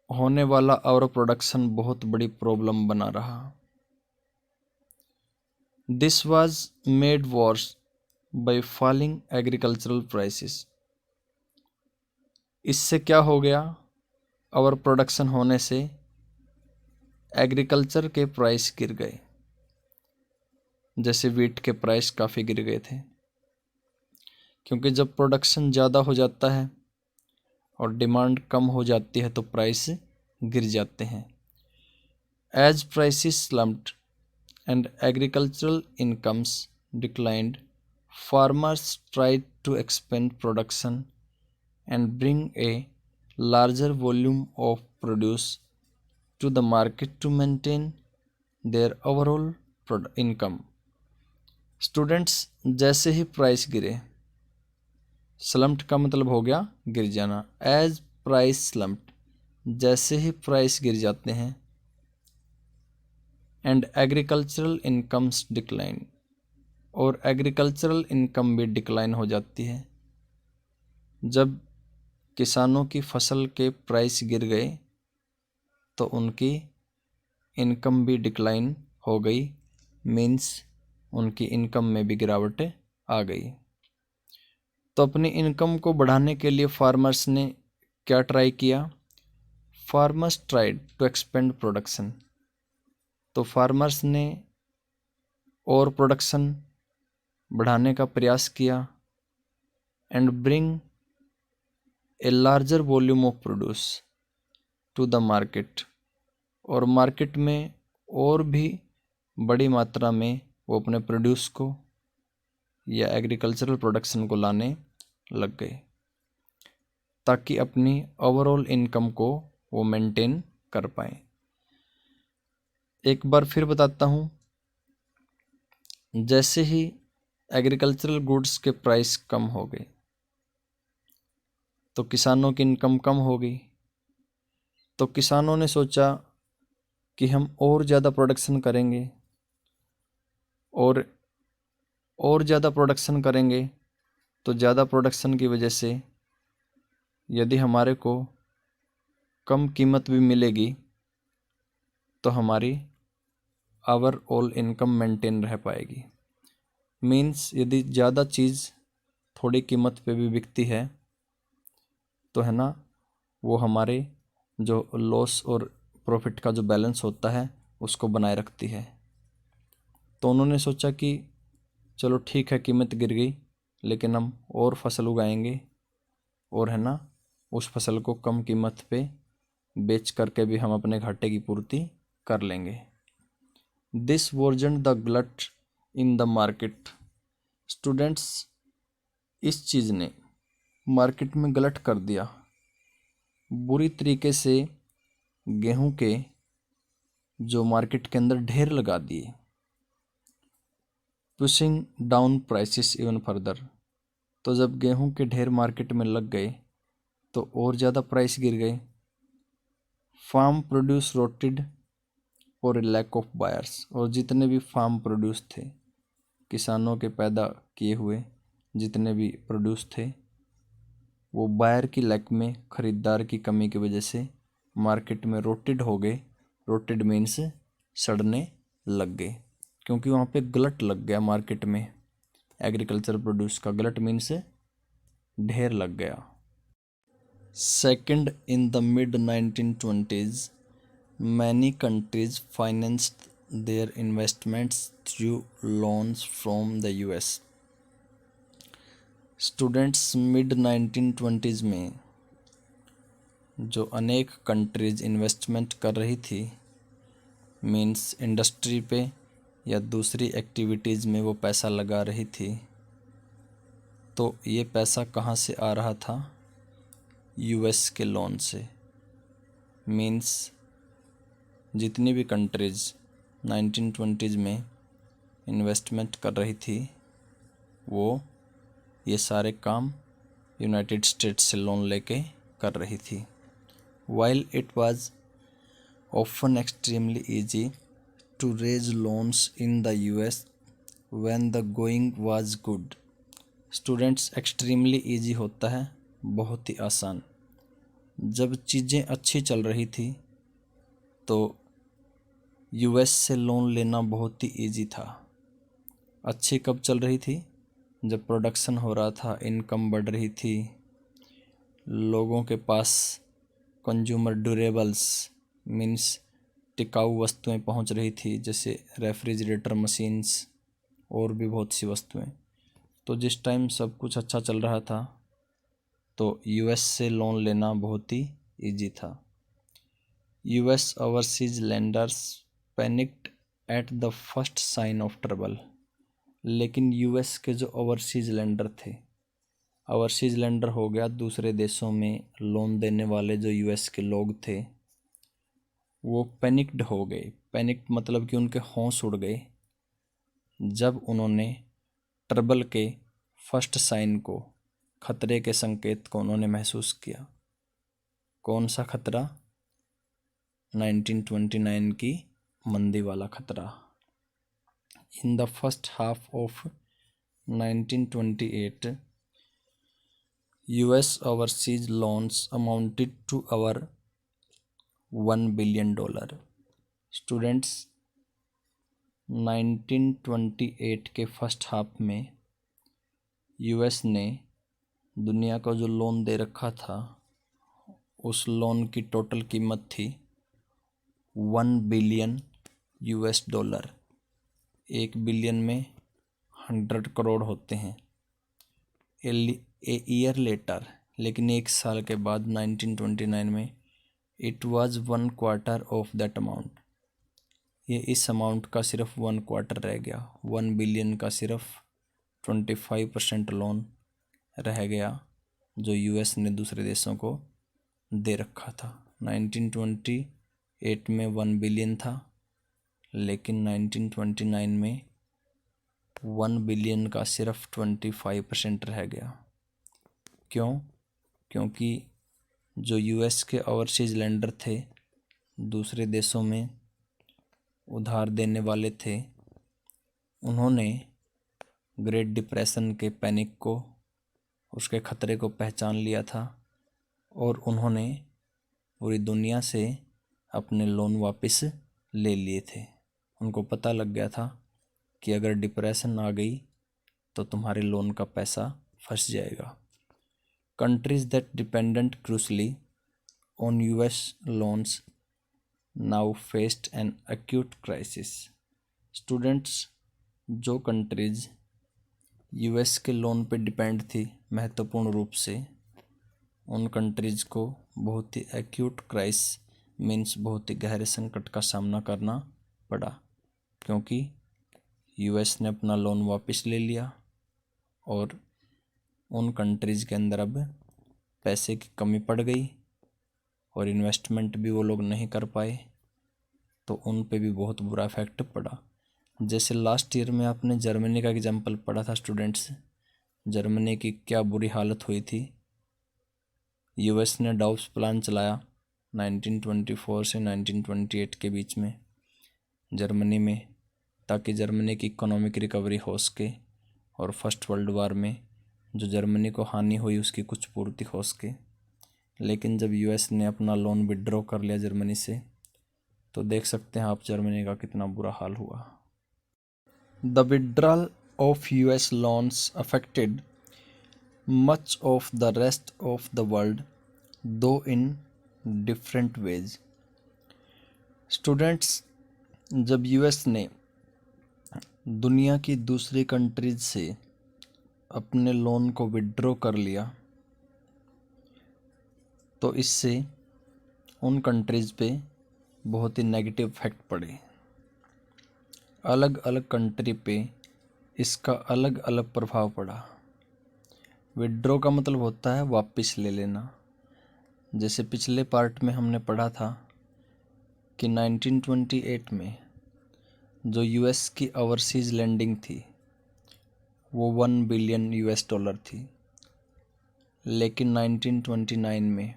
होने वाला आवर प्रोडक्शन बहुत बड़ी प्रॉब्लम बना रहा। This was made worse by falling agricultural prices. इससे क्या हो गया? आवर प्रोडक्शन होने से एग्रीकल्चर के प्राइस गिर गए। जैसे वीट के प्राइस काफ़ी गिर गए थे, क्योंकि जब प्रोडक्शन ज़्यादा हो जाता है और डिमांड कम हो जाती है तो प्राइस गिर जाते हैं। As prices slumped and agricultural incomes declined, farmers tried to expand production and bring a larger volume of produce to the market to maintain their overall income. Students, जैसे ही प्राइस गिरे, स्लम्प्ड का मतलब हो गया गिर जाना। एज प्राइस स्लम्प्ड, जैसे ही प्राइस गिर जाते हैं, एंड एग्रीकल्चरल इनकम्स डिक्लाइन, और एग्रीकल्चरल इनकम भी डिक्लाइन हो जाती है। जब किसानों की फसल के प्राइस गिर गए तो उनकी इनकम भी डिक्लाइन हो गई, मीन्स उनकी इनकम में भी गिरावट आ गई। तो अपनी इनकम को बढ़ाने के लिए फार्मर्स ने क्या ट्राई किया? Farmers tried to expand production. तो फार्मर्स ने और प्रोडक्शन बढ़ाने का प्रयास किया, and bring a larger volume of produce to the market, और मार्केट में और भी बड़ी मात्रा में वो अपने प्रोड्यूस को या एग्रीकल्चरल प्रोडक्शन को लाने लग गए ताकि अपनी ओवरऑल इनकम को वो मेंटेन कर पाए। एक बार फिर बताता हूँ, जैसे ही एग्रीकल्चरल गुड्स के प्राइस कम हो गए तो किसानों की इनकम कम हो गई। तो किसानों ने सोचा कि हम और ज़्यादा प्रोडक्शन करेंगे और ज़्यादा प्रोडक्शन करेंगे तो ज़्यादा प्रोडक्शन की वजह से यदि हमारे को कम कीमत भी मिलेगी तो हमारी ओवरऑल इनकम मेंटेन रह पाएगी। मीन्स यदि ज़्यादा चीज़ थोड़ी कीमत पे भी बिकती है तो है ना, वो हमारे जो लॉस और प्रॉफिट का जो बैलेंस होता है उसको बनाए रखती है। तो उन्होंने सोचा कि चलो ठीक है, कीमत गिर गई लेकिन हम और फसल उगाएंगे और है ना, उस फसल को कम कीमत पे बेच करके भी हम अपने घाटे की पूर्ति कर लेंगे। This version the glut in the market. Students, इस चीज़ ने मार्केट में गलत कर दिया, बुरी तरीके से गेहूं के जो मार्केट के अंदर ढेर लगा दिए, pushing down prices even further. तो जब गेहूं के ढेर मार्केट में लग गए तो और ज़्यादा प्राइस गिर गए। फार्म प्रोड्यूस रोटेड और लैक ऑफ बायर्स। और जितने भी फार्म प्रोड्यूस थे, किसानों के पैदा किए हुए जितने भी प्रोड्यूस थे, वो बायर की लैक में, ख़रीदार की कमी की वजह से मार्केट में रोटेड हो गए। रोटेड मीन्स सड़ने लग गए, क्योंकि वहाँ पे गलट लग गया मार्केट में। एग्रीकल्चर प्रोड्यूस का गलट मीन्स ढेर लग गया। Second, in the mid 1920s many countries financed their investments through loans from the US। Students, mid 1920s में जो अनेक कंट्रीज इन्वेस्टमेंट कर रही थी, मीन्स इंडस्ट्री पे या दूसरी एक्टिविटीज़ में वो पैसा लगा रही थी, तो ये पैसा कहाँ से आ रहा था? यूएस के लोन से। मीन्स जितनी भी कंट्रीज़ 1920s में इन्वेस्टमेंट कर रही थी, वो ये सारे काम यूनाइटेड स्टेट्स से लोन लेके कर रही थी। While it was often extremely easy to raise loans in the US when the going was good. Students, extremely easy होता है बहुत ही आसान। जब चीज़ें अच्छी चल रही थी तो यूएस से लोन लेना बहुत ही ईजी था। अच्छी कब चल रही थी? जब प्रोडक्शन हो रहा था, इनकम बढ़ रही थी, लोगों के पास कंज्यूमर ड्यूरेबल्स मीन्स टिकाऊ वस्तुएं पहुंच रही थी, जैसे रेफ्रिजरेटर मशीन्स और भी बहुत सी वस्तुएं। तो जिस टाइम सब कुछ अच्छा चल रहा था तो यूएस से लोन लेना बहुत ही ईजी था। US overseas lenders panicked at the first sign of trouble. लेकिन यूएस के जो ओवरसीज लेंडर थे, ओवरसीज लेंडर हो गया दूसरे देशों में लोन देने वाले जो यूएस के लोग थे, वो पैनिक्ड हो गए। पैनिक्ड मतलब कि उनके होश उड़ गए जब उन्होंने ट्रबल के फर्स्ट साइन को, खतरे के संकेत को उन्होंने महसूस किया। कौन सा खतरा? 1929 की मंदी वाला खतरा। In the first half of 1928, US overseas loans amounted to over $1 billion। Students, 1928 के फर्स्ट हाफ में यूएस ने दुनिया का जो लोन दे रखा था, उस लोन की टोटल कीमत थी $1 बिलियन। 1 बिलियन में 100 करोड़ होते हैं। ए ईयर लेटर, लेकिन एक साल के बाद 1929 में it was 1/4 of that amount. ये इस अमाउंट का सिर्फ 1/4 रह गया। 1 बिलियन का सिर्फ 25% लोन रह गया जो यूएस ने दूसरे देशों को दे रखा था। 1928 में 1 बिलियन था, लेकिन 1929 में 1 बिलियन का सिर्फ 25% रह गया। क्यों? क्योंकि जो यूएस के ओवरसीज लेंडर थे, दूसरे देशों में उधार देने वाले थे, उन्होंने ग्रेट डिप्रेशन के पैनिक को, उसके खतरे को पहचान लिया था और उन्होंने पूरी दुनिया से अपने लोन वापस ले लिए थे। उनको पता लग गया था कि अगर डिप्रेशन आ गई तो तुम्हारे लोन का पैसा फंस जाएगा। Countries that dependent crucially on US loans now faced an acute crisis. Students, जो कंट्रीज यूएस के लोन पे डिपेंड थी महत्वपूर्ण रूप से, उन कंट्रीज को बहुत ही एक्यूट क्राइस मीन्स बहुत ही गहरे संकट का सामना करना पड़ा, क्योंकि यूएस ने अपना लोन वापस ले लिया और उन कंट्रीज के अंदर अब पैसे की कमी पड़ गई और इन्वेस्टमेंट भी वो लोग नहीं कर पाए, तो उन पे भी बहुत बुरा इफेक्ट पड़ा। जैसे लास्ट ईयर में आपने जर्मनी का एग्जाम्पल पढ़ा था स्टूडेंट्स, जर्मनी की क्या बुरी हालत हुई थी। यूएस ने डाउस प्लान चलाया 1924 से 1928 के बीच में जर्मनी में, ताकि जर्मनी की इकोनॉमिक रिकवरी हो सके और फर्स्ट वर्ल्ड वार में जो जर्मनी को हानि हुई उसकी कुछ पूर्ति हो सके। लेकिन जब यूएस ने अपना लोन विड्रॉ कर लिया जर्मनी से, तो देख सकते हैं आप जर्मनी का कितना बुरा हाल हुआ। The withdrawal of US loans affected much of the rest of the world, दो इन डिफरेंट वेज। स्टूडेंट्स, जब यूएस ने दुनिया की दूसरी कंट्रीज से अपने लोन को विड्रॉ कर लिया, तो इससे उन कंट्रीज पे बहुत ही नेगेटिव इफेक्ट पड़े। अलग अलग कंट्री पे इसका अलग अलग प्रभाव पड़ा। विड्रॉ का मतलब होता है वापस ले लेना। जैसे पिछले पार्ट में हमने पढ़ा था कि 1928 में जो यूएस की ओवरसीज लैंडिंग थी वो 1 बिलियन यूएस डॉलर थी, लेकिन 1929 में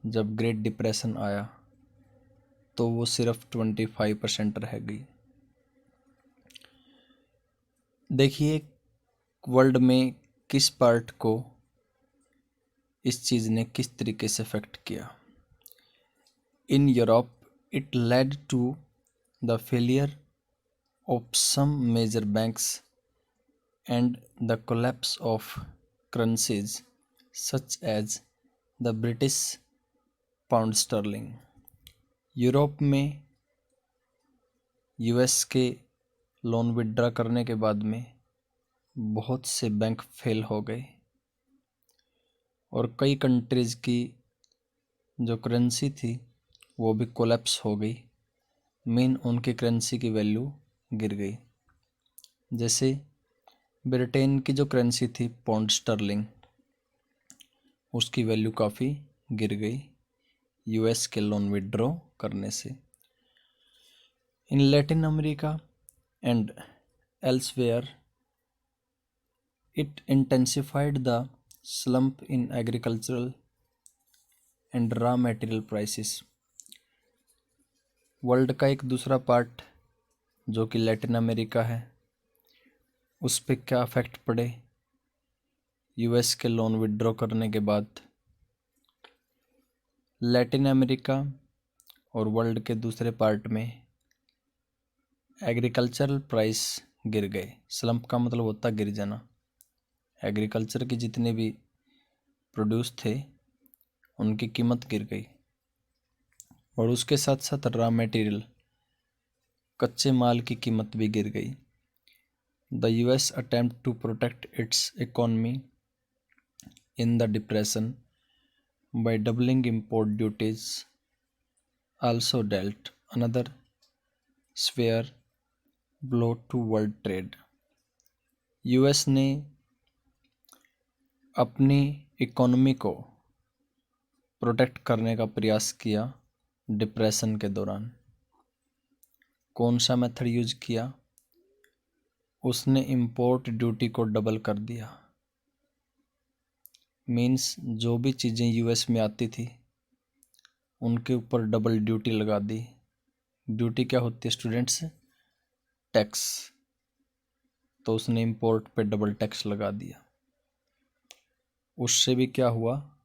जब ग्रेट डिप्रेशन आया तो वो सिर्फ 25% रह गई। देखिए वर्ल्ड में किस पार्ट को इस चीज़ ने किस तरीके से अफेक्ट किया। In Europe it led to the failure of some major banks and the collapse of currencies such as the British pound sterling। Europe में यूएस के लोन विड्रा करने के बाद में बहुत से बैंक फेल हो गए और कई कंट्रीज़ की जो करेंसी थी वो भी कोलैप्स हो गई, मीन उनकी करेंसी की वैल्यू गिर गई। जैसे ब्रिटेन की जो करेंसी थी पाउंड स्टर्लिंग, उसकी वैल्यू काफ़ी गिर गई यूएस के लोन विड्रॉ करने से। In Latin America and elsewhere it intensified the slump in agricultural and raw material prices. World का एक दूसरा पार्ट जो कि लैटिन अमेरिका है, उस पर क्या इफेक्ट पड़े यूएस के लोन विड्रॉ करने के बाद। लैटिन अमेरिका और वर्ल्ड के दूसरे पार्ट में एग्रीकल्चरल प्राइस गिर गए। स्लम्प का मतलब होता गिर जाना। एग्रीकल्चर के जितने भी प्रोड्यूस थे उनकी कीमत गिर गई और उसके साथ साथ रॉ मटेरियल कच्चे माल की कीमत भी गिर गई। The US attempt to protect its economy in the depression by doubling import duties also dealt another severe blow to world trade. US ने अपनी इकोनॉमी को प्रोटेक्ट करने का प्रयास किया डिप्रेशन के दौरान। कौन सा मेथड यूज किया? उसने इंपोर्ट ड्यूटी को डबल कर दिया। मीन्स जो भी चीज़ें यूएस में आती थी उनके ऊपर डबल ड्यूटी लगा दी। ड्यूटी क्या होती है स्टूडेंट्स? टैक्स। तो उसने इंपोर्ट पे डबल टैक्स लगा दिया। उससे भी क्या हुआ?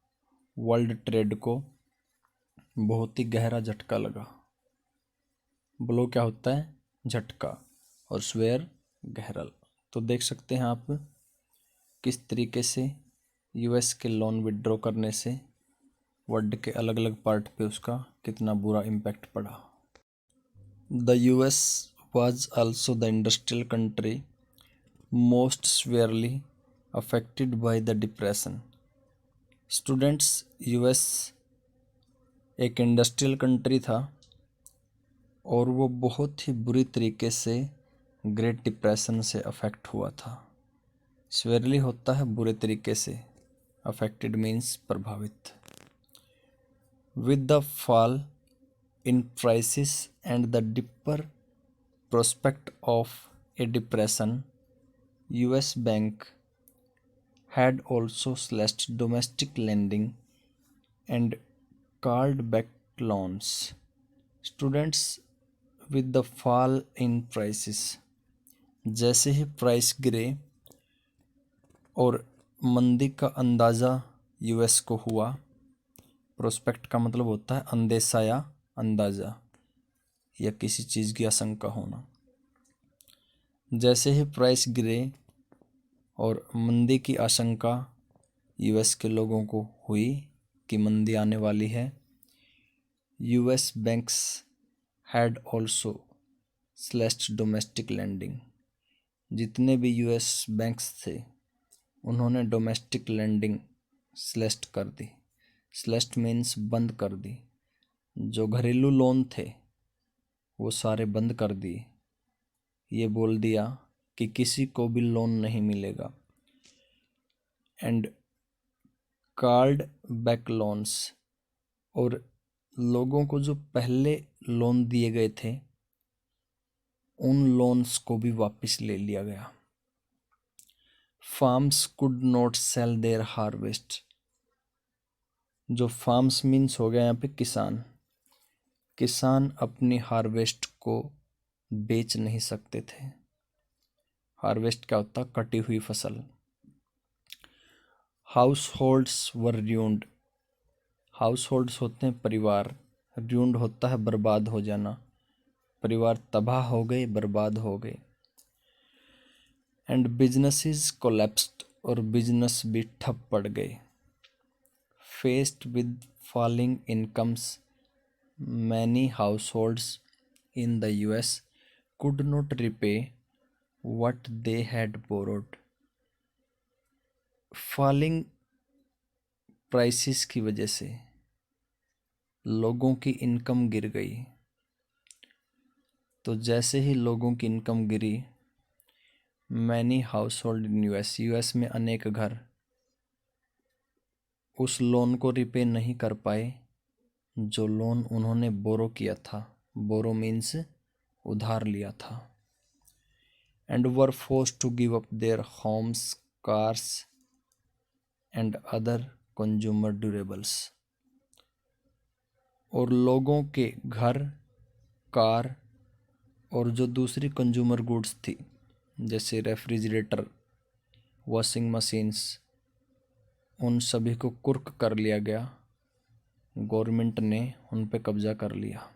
वर्ल्ड ट्रेड को बहुत ही गहरा झटका लगा। ब्लो क्या होता है? झटका, और स्वेयर गहरा। तो देख सकते हैं आप किस तरीके से यूएस के लोन विड्रॉ करने से वर्ल्ड के अलग अलग पार्ट पे उसका कितना बुरा इम्पैक्ट पड़ा। The US was also the industrial country most severely affected by the depression. Students, US एक इंडस्ट्रियल कंट्री था और वो बहुत ही बुरी तरीके से ग्रेट डिप्रेशन से अफेक्ट हुआ था। स्वेरली होता है बुरे तरीके से, अफेक्टेड मीन्स प्रभावित। With the fall in prices and the deeper prospect of a depression, US Bank had also slashed domestic lending and called back loans. Students, with the fall in prices, जैसे ही प्राइस गिरे और मंदी का अंदाज़ा यूएस को हुआ, प्रोस्पेक्ट का मतलब होता है अंदेशा या अंदाज़ा या किसी चीज़ की आशंका होना। जैसे ही प्राइस गिरे और मंदी की आशंका यूएस के लोगों को हुई कि मंदी आने वाली है, US banks had also slashed domestic lending. जितने भी यूएस बैंक्स थे उन्होंने डोमेस्टिक लैंडिंग स्लैश्ड कर दी। स्लैश्ड मीन्स बंद कर दी। जो घरेलू लोन थे वो सारे बंद कर दिए। ये बोल दिया कि किसी को भी लोन नहीं मिलेगा। एंड कॉल्ड बैक लोन्स, और लोगों को जो पहले लोन दिए गए थे उन लोन्स को भी वापस ले लिया गया। Farms could not sell their harvest. जो फार्म्स मीन्स हो गया यहाँ पे किसान। किसान अपनी हार्वेस्ट को बेच नहीं सकते थे। हार्वेस्ट क्या होता? कटी हुई फसल। हाउस होल्ड्स वर र्यून्ड। हाउस होल्ड्स होते हैं परिवार, र्यून्ड होता है बर्बाद हो जाना। परिवार तबाह हो गए, बर्बाद हो गए। एंड बिजनेसेस कोलैप्स्ड, और बिजनेस भी ठप पड़ गए। Faced with falling incomes, many households in the US could not repay what they had borrowed. Falling prices की वजह से लोगों की इनकम गिर गई। तो जैसे ही लोगों की income Giri, many household in US में अनेक घर उस लोन को रिपे नहीं कर पाए जो लोन उन्होंने बोरो किया था। बोरो मीन्स उधार लिया था। And were forced to give up their homes, cars and other consumer durables. और लोगों के घर, कार और जो दूसरी कंज्यूमर गुड्स थी जैसे रेफ्रिजरेटर, वॉशिंग मशीन्स, उन सभी को कुर्क कर लिया गया। गवर्नमेंट ने उन पे कब्जा कर लिया।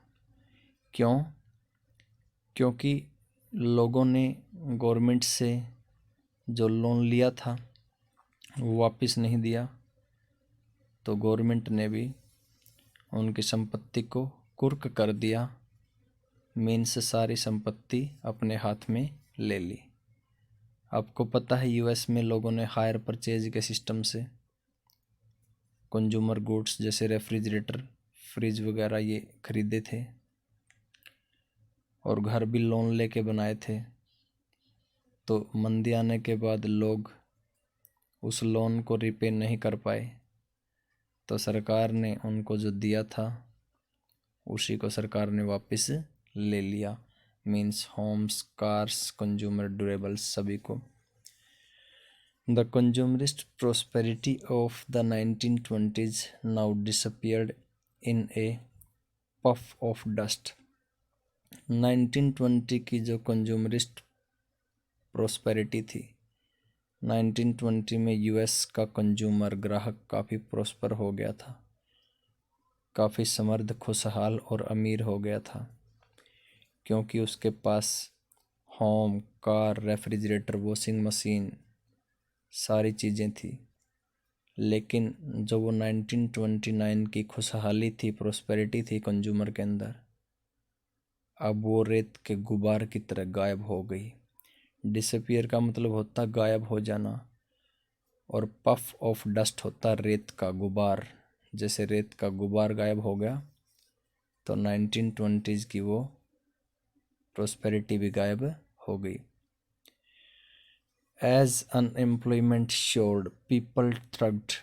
क्यों? क्योंकि लोगों ने गवर्नमेंट से जो लोन लिया था वो वापस नहीं दिया, तो गवर्नमेंट ने भी उनकी संपत्ति को कुर्क कर दिया। मीन्स सारी संपत्ति अपने हाथ में ले ली। आपको पता है यूएस में लोगों ने हायर परचेज के सिस्टम से कंज्यूमर गुड्स जैसे रेफ्रिजरेटर, फ्रिज वगैरह ये खरीदे थे। और घर भी लोन लेके बनाए थे। तो मंदी आने के बाद लोग उस लोन को रिपे नहीं कर पाए, तो सरकार ने उनको जो दिया था उसी को सरकार ने वापस ले लिया। Means homes, cars, consumer durables सभी को। The consumerist prosperity of the 1920s now disappeared in a puff of dust। 1920 की जो कंज्यूमरिस्ट प्रोस्पेरिटी थी, 1920 में यूएस का कंज्यूमर ग्राहक काफ़ी प्रोस्पर हो गया था, काफ़ी समृद्ध, खुशहाल और अमीर हो गया था, क्योंकि उसके पास home, car, refrigerator, washing machine सारी चीज़ें थी। लेकिन जो वो 1929 की खुशहाली थी, प्रोस्पेरिटी थी कंज्यूमर के अंदर, अब वो रेत के गुबार की तरह गायब हो गई। डिसअपियर का मतलब होता गायब हो जाना, और पफ ऑफ डस्ट होता रेत का गुबार। जैसे रेत का गुबार गायब हो गया, तो 1920s की वो प्रोस्पेरिटी भी गायब हो गई। As unemployment soared, people trekked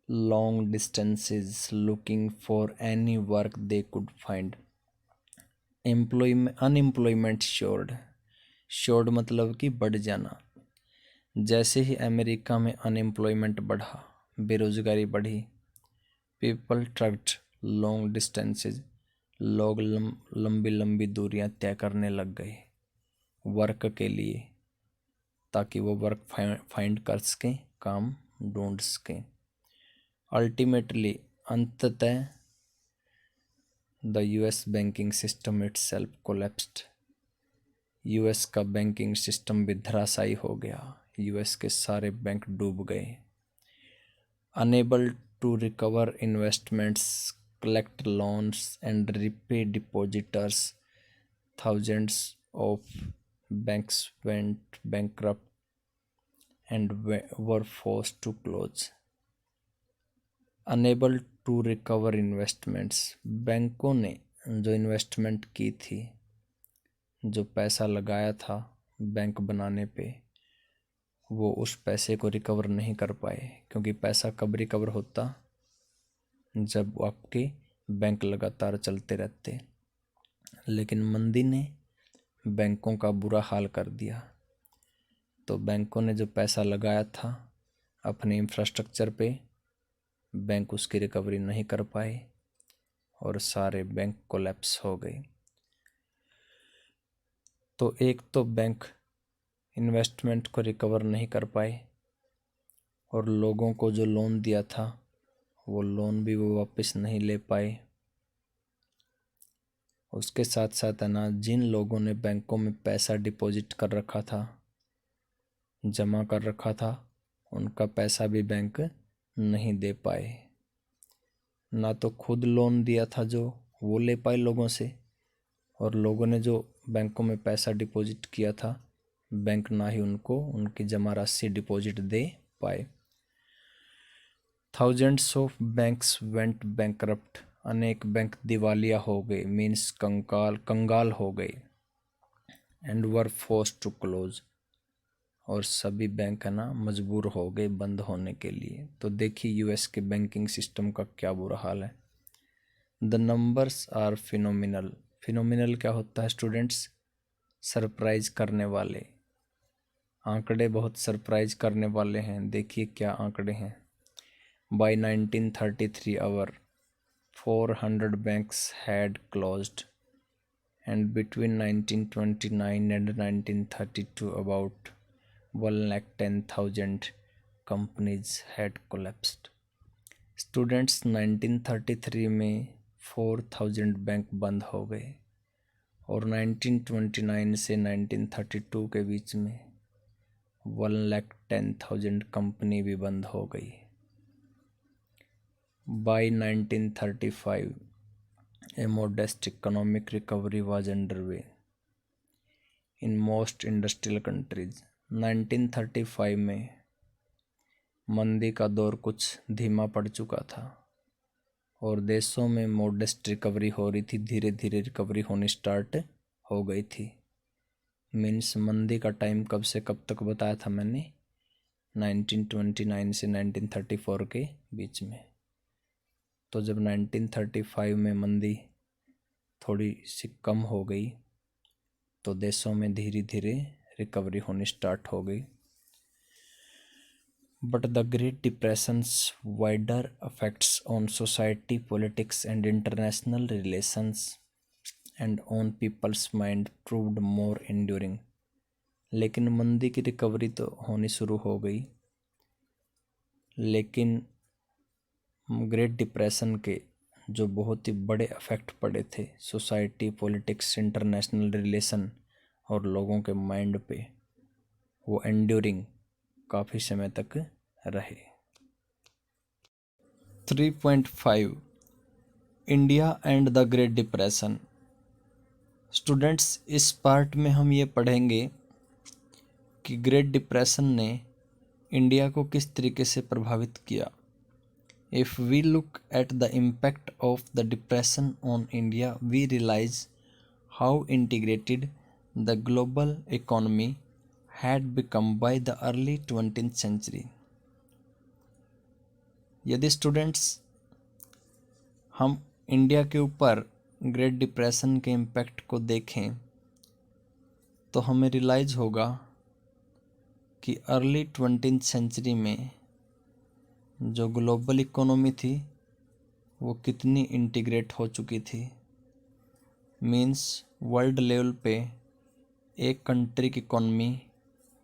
long distances looking for any work they could find। Unemployment sword मतलब कि बढ़ जाना। जैसे ही अमेरिका में अनएम्प्लॉयमेंट बढ़ा, बेरोजगारी बढ़ी, पीपल ट्रक्ड लॉन्ग डिस्टेंसेज, लोग लंबी लंबी दूरियां तय करने लग गए वर्क के लिए, ताकि वो वर्क फाइंड कर सकें, काम ढूंढ सकें। अल्टीमेटली, अंततः the US banking system itself collapsed. US का बैंकिंग सिस्टम भी धराशायी हो गया, यूएस के सारे बैंक डूब गए। Unable to recover investments, collect loans and repay depositors, thousands of banks went bankrupt and were forced to close। Unable to recover investments, बैंकों ने जो इन्वेस्टमेंट की थी, जो पैसा लगाया था बैंक बनाने पे, वो उस पैसे को रिकवर नहीं कर पाए, क्योंकि पैसा कब रिकवर होता, जब आपके बैंक लगातार चलते रहते। लेकिन मंदी ने बैंकों का बुरा हाल कर दिया, तो बैंकों ने जो पैसा लगाया था अपने इंफ्रास्ट्रक्चर पे, बैंक उसकी रिकवरी नहीं कर पाए और सारे बैंक कोलैप्स हो गए। तो एक तो बैंक इन्वेस्टमेंट को रिकवर नहीं कर पाए, और लोगों को जो लोन दिया था वो लोन भी वो वापस नहीं ले पाए। उसके साथ साथ है ना, जिन लोगों ने बैंकों में पैसा डिपॉजिट कर रखा था, जमा कर रखा था, उनका पैसा भी बैंक नहीं दे पाए। ना तो खुद लोन दिया था जो वो ले पाए लोगों से, और लोगों ने जो बैंकों में पैसा डिपॉजिट किया था, बैंक ना ही उनको उनकी जमा राशि डिपॉजिट दे पाए। Thousands of banks went bankrupt, अनेक बैंक दिवालिया हो गए, मीन्स कंगाल हो गए। And were forced to close, और सभी बैंक है ना मजबूर हो गए बंद होने के लिए। तो देखिए यूएस के बैंकिंग सिस्टम का क्या बुरा हाल है। The numbers are phenomenal. Phenomenal क्या होता है स्टूडेंट्स? सरप्राइज करने वाले। आंकड़े बहुत सरप्राइज करने वाले हैं। देखिए क्या आंकड़े हैं। By 1933 our 400 banks had closed, and between 1929 and 1932 about 110,000 companies had collapsed। Students 1933 में 4,000 बैंक बंद हो गए, और 1929 से 1932 के बीच में 110,000 कंपनी भी बंद हो गई। By 1935, a modest economic recovery was underway in most industrial countries। 1935 में मंदी का दौर कुछ धीमा पड़ चुका था, और देशों में मॉडेस्ट रिकवरी हो रही थी, धीरे धीरे रिकवरी होनी स्टार्ट हो गई थी। मीन्स मंदी का टाइम कब से कब तक बताया था मैंने, 1929 से 1934 के बीच में। तो जब 1935 में मंदी थोड़ी सी कम हो गई तो देशों में धीरे धीरे रिकवरी होनी स्टार्ट हो गई। But the great depressions wider effects on society, politics and international relations and on people's mind proved more enduring. लेकिन मंदी की रिकवरी तो होनी शुरू हो गई, लेकिन ग्रेट डिप्रेशन के जो बहुत ही बड़े इफेक्ट पड़े थे सोसाइटी, पॉलिटिक्स, इंटरनेशनल रिलेशन और लोगों के माइंड पे, वो एंड्यूरिंग काफ़ी समय तक रहे। 3.5 India and the great depression. Students, इस पार्ट में हम ये पढ़ेंगे कि ग्रेट डिप्रेशन ने इंडिया को किस तरीके से प्रभावित किया। If we look at the impact of the depression on India, we realize how integrated the global economy had become by the early 20th century. यदि स्टूडेंट्स हम इंडिया के ऊपर ग्रेट डिप्रेशन के इम्पैक्ट को देखें तो हमें रियलाइज़ होगा कि अर्ली 20th सेंचुरी में जो ग्लोबल इकोनॉमी थी वो कितनी इंटीग्रेट हो चुकी थी। मीन्स वर्ल्ड लेवल पे एक कंट्री की इकोनॉमी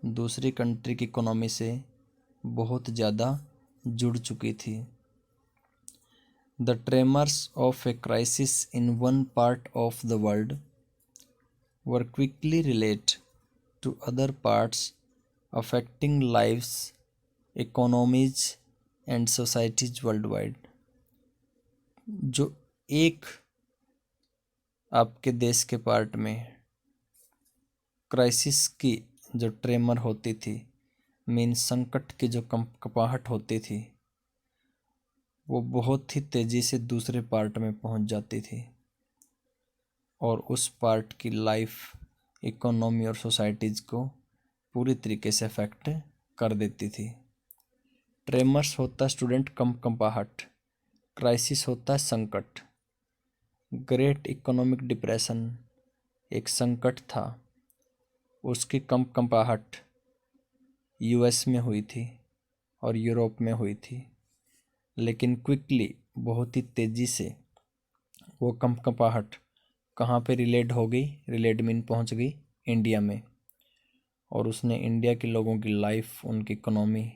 दूसरी कंट्री की इकोनॉमी से बहुत ज़्यादा जुड़ चुकी थी। The tremors of a crisis in one part of the world were quickly relayed to other parts affecting lives, economies and societies worldwide. जो एक आपके देश के पार्ट में क्राइसिस की जो ट्रेमर होती थी, मीन संकट की जो कपाहट होती थी, वो बहुत ही तेज़ी से दूसरे पार्ट में पहुंच जाती थी और उस पार्ट की लाइफ, इकोनॉमी और सोसाइटीज़ को पूरी तरीके से अफेक्ट कर देती थी। ट्रेमर्स होता है स्टूडेंट कंपकंपाहट, क्राइसिस होता है संकट। ग्रेट इकोनॉमिक डिप्रेशन एक संकट था, उसकी कंपकंपाहट यूएस में हुई थी और यूरोप में हुई थी, लेकिन क्विकली बहुत ही तेज़ी से वो कंपकंपाहट कहाँ पे रिलेट हो गई, रिलेट मीन पहुँच गई इंडिया में, और उसने इंडिया के लोगों की लाइफ, उनकी इकोनॉमी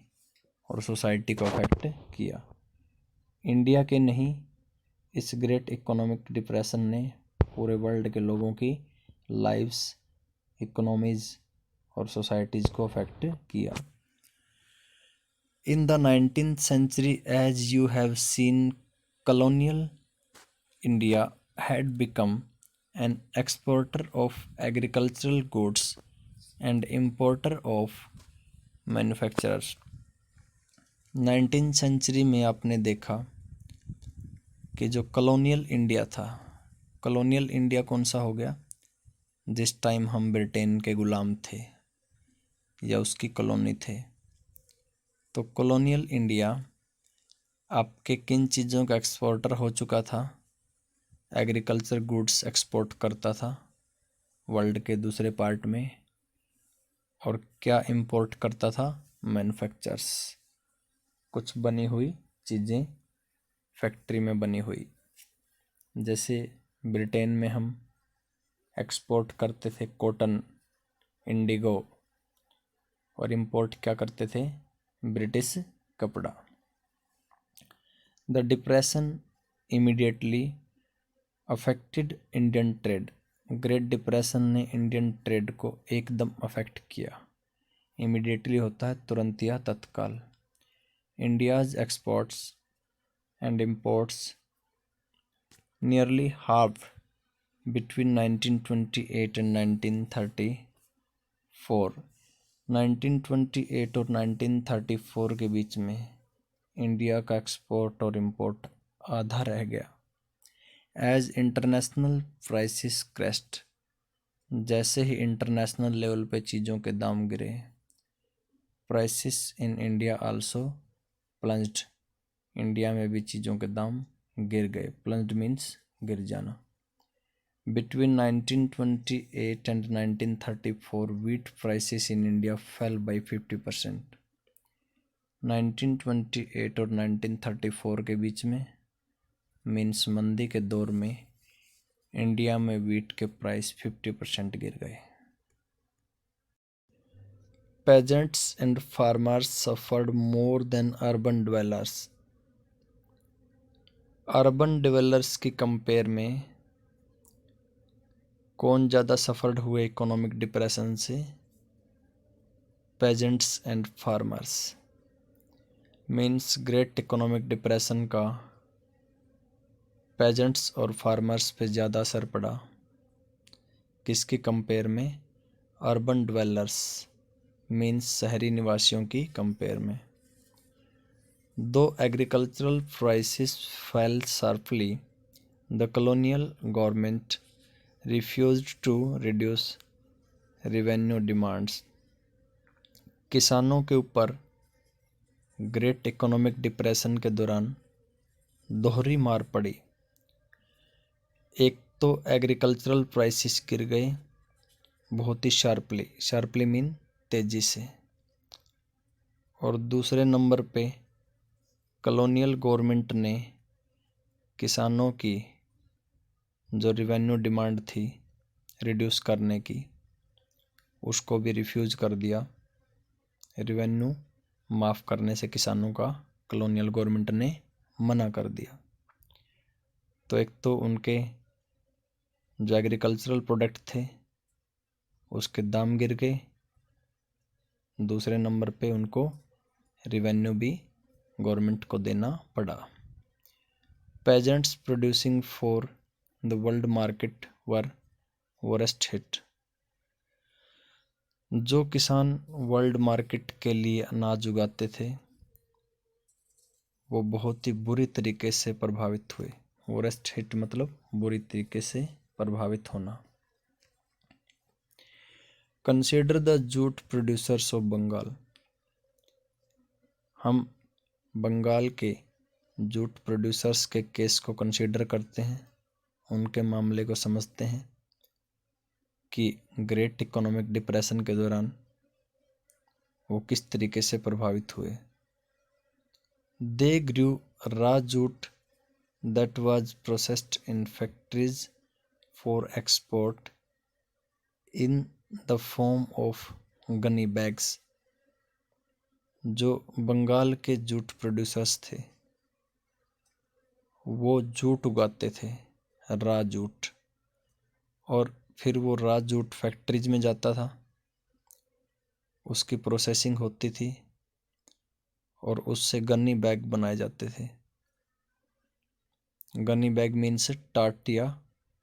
और सोसाइटी को अफेक्ट किया। इंडिया के नहीं, इस ग्रेट इकोनॉमिक डिप्रेशन ने पूरे वर्ल्ड के लोगों की लाइफ्स, इकोनॉमीज और सोसाइटीज़ को अफेक्ट किया। In the 19th century, as you have seen, colonial India had become an exporter of agricultural goods and importer of manufacturers। 19th century में आपने देखा कि जो कॉलोनियल इंडिया था, कॉलोनियल इंडिया कौन सा हो गया, जिस टाइम हम ब्रिटेन के ग़ुलाम थे या उसकी कॉलोनी थे, तो कॉलोनियल इंडिया आपके किन चीज़ों का एक्सपोर्टर हो चुका था, एग्रीकल्चर गुड्स एक्सपोर्ट करता था वर्ल्ड के दूसरे पार्ट में, और क्या इंपोर्ट करता था, मैन्युफैक्चर्स, कुछ बनी हुई चीज़ें फैक्ट्री में बनी हुई। जैसे ब्रिटेन में हम एक्सपोर्ट करते थे कॉटन, इंडिगो, और इंपोर्ट क्या करते थे, ब्रिटिश कपड़ा। The depression immediately affected Indian trade. Great depression ने इंडियन ट्रेड को एकदम अफेक्ट किया। इमीडिएटली होता है तुरंत या तत्काल। India's exports and imports nearly half between 1928 and 1934। 1928 और 1934 के बीच में इंडिया का एक्सपोर्ट और इंपोर्ट आधा रह गया। एज इंटरनेशनल प्राइसेस क्रेस्ट, जैसे ही इंटरनेशनल लेवल पे चीज़ों के दाम गिरे, prices in India also plunged, India में भी चीज़ों के दाम गिर गए। प्लंज्ड मीन्स गिर जाना। Between 1928 and 1934, wheat prices in India fell by 50%. 1928 और 1934 के बीच में मीन्स मंदी के दौर में इंडिया में वीट के प्राइस 50% गिर गए। Peasants and farmers suffered more than urban dwellers. Urban dwellers की कंपेयर में कौन ज़्यादा सफ़र्ड हुए इकोनॉमिक डिप्रेशन से? Pageants and farmers. Means great economic depression का पेजेंट्स और फार्मर्स पे ज़्यादा असर पड़ा। किसकी कंपेयर में? अर्बन डिवेलर्स मीन्स शहरी निवासियों की कंपेयर में। दो agricultural prices fail sharply, the colonial government refused to reduce revenue demands. किसानों के ऊपर ग्रेट इकोनॉमिक डिप्रेशन के दौरान दोहरी मार पड़ी। एक तो एग्रीकल्चरल प्राइसेस गिर गए बहुत ही शार्पली मीन तेज़ी से, और दूसरे नंबर पे कॉलोनियल गवर्नमेंट ने किसानों की जो रिवेन्यू डिमांड थी रिड्यूस करने की, उसको भी रिफ्यूज़ कर दिया। रिवेन्यू माफ़ करने से किसानों का कॉलोनियल गवर्नमेंट ने मना कर दिया। तो एक तो उनके जो एग्रीकल्चरल प्रोडक्ट थे उसके दाम गिर गए, दूसरे नंबर पे उनको रिवेन्यू भी गवर्नमेंट को देना पड़ा। Pageants producing for the world market were worst hit. जो किसान वर्ल्ड मार्केट के लिए अनाज उगाते थे वो बहुत ही बुरी तरीके से प्रभावित हुए। वर्स्ट हिट मतलब बुरी तरीके से प्रभावित होना। Consider the jute producers of Bengal. हम बंगाल के जूट प्रोड्यूसर्स के केस को कंसीडर करते हैं, उनके मामले को समझते हैं कि ग्रेट इकोनॉमिक डिप्रेशन के दौरान वो किस तरीके से प्रभावित हुए। They grew raw jute that was processed in factories for export in the form of gunny bags. जो बंगाल के जूट प्रोड्यूसर्स थे वो जूट उगाते थे, रॉ जूट, और फिर वो रॉ जूट फैक्ट्रीज में जाता था, उसकी प्रोसेसिंग होती थी और उससे गन्नी बैग बनाए जाते थे। गनी बैग मीन्स टाट या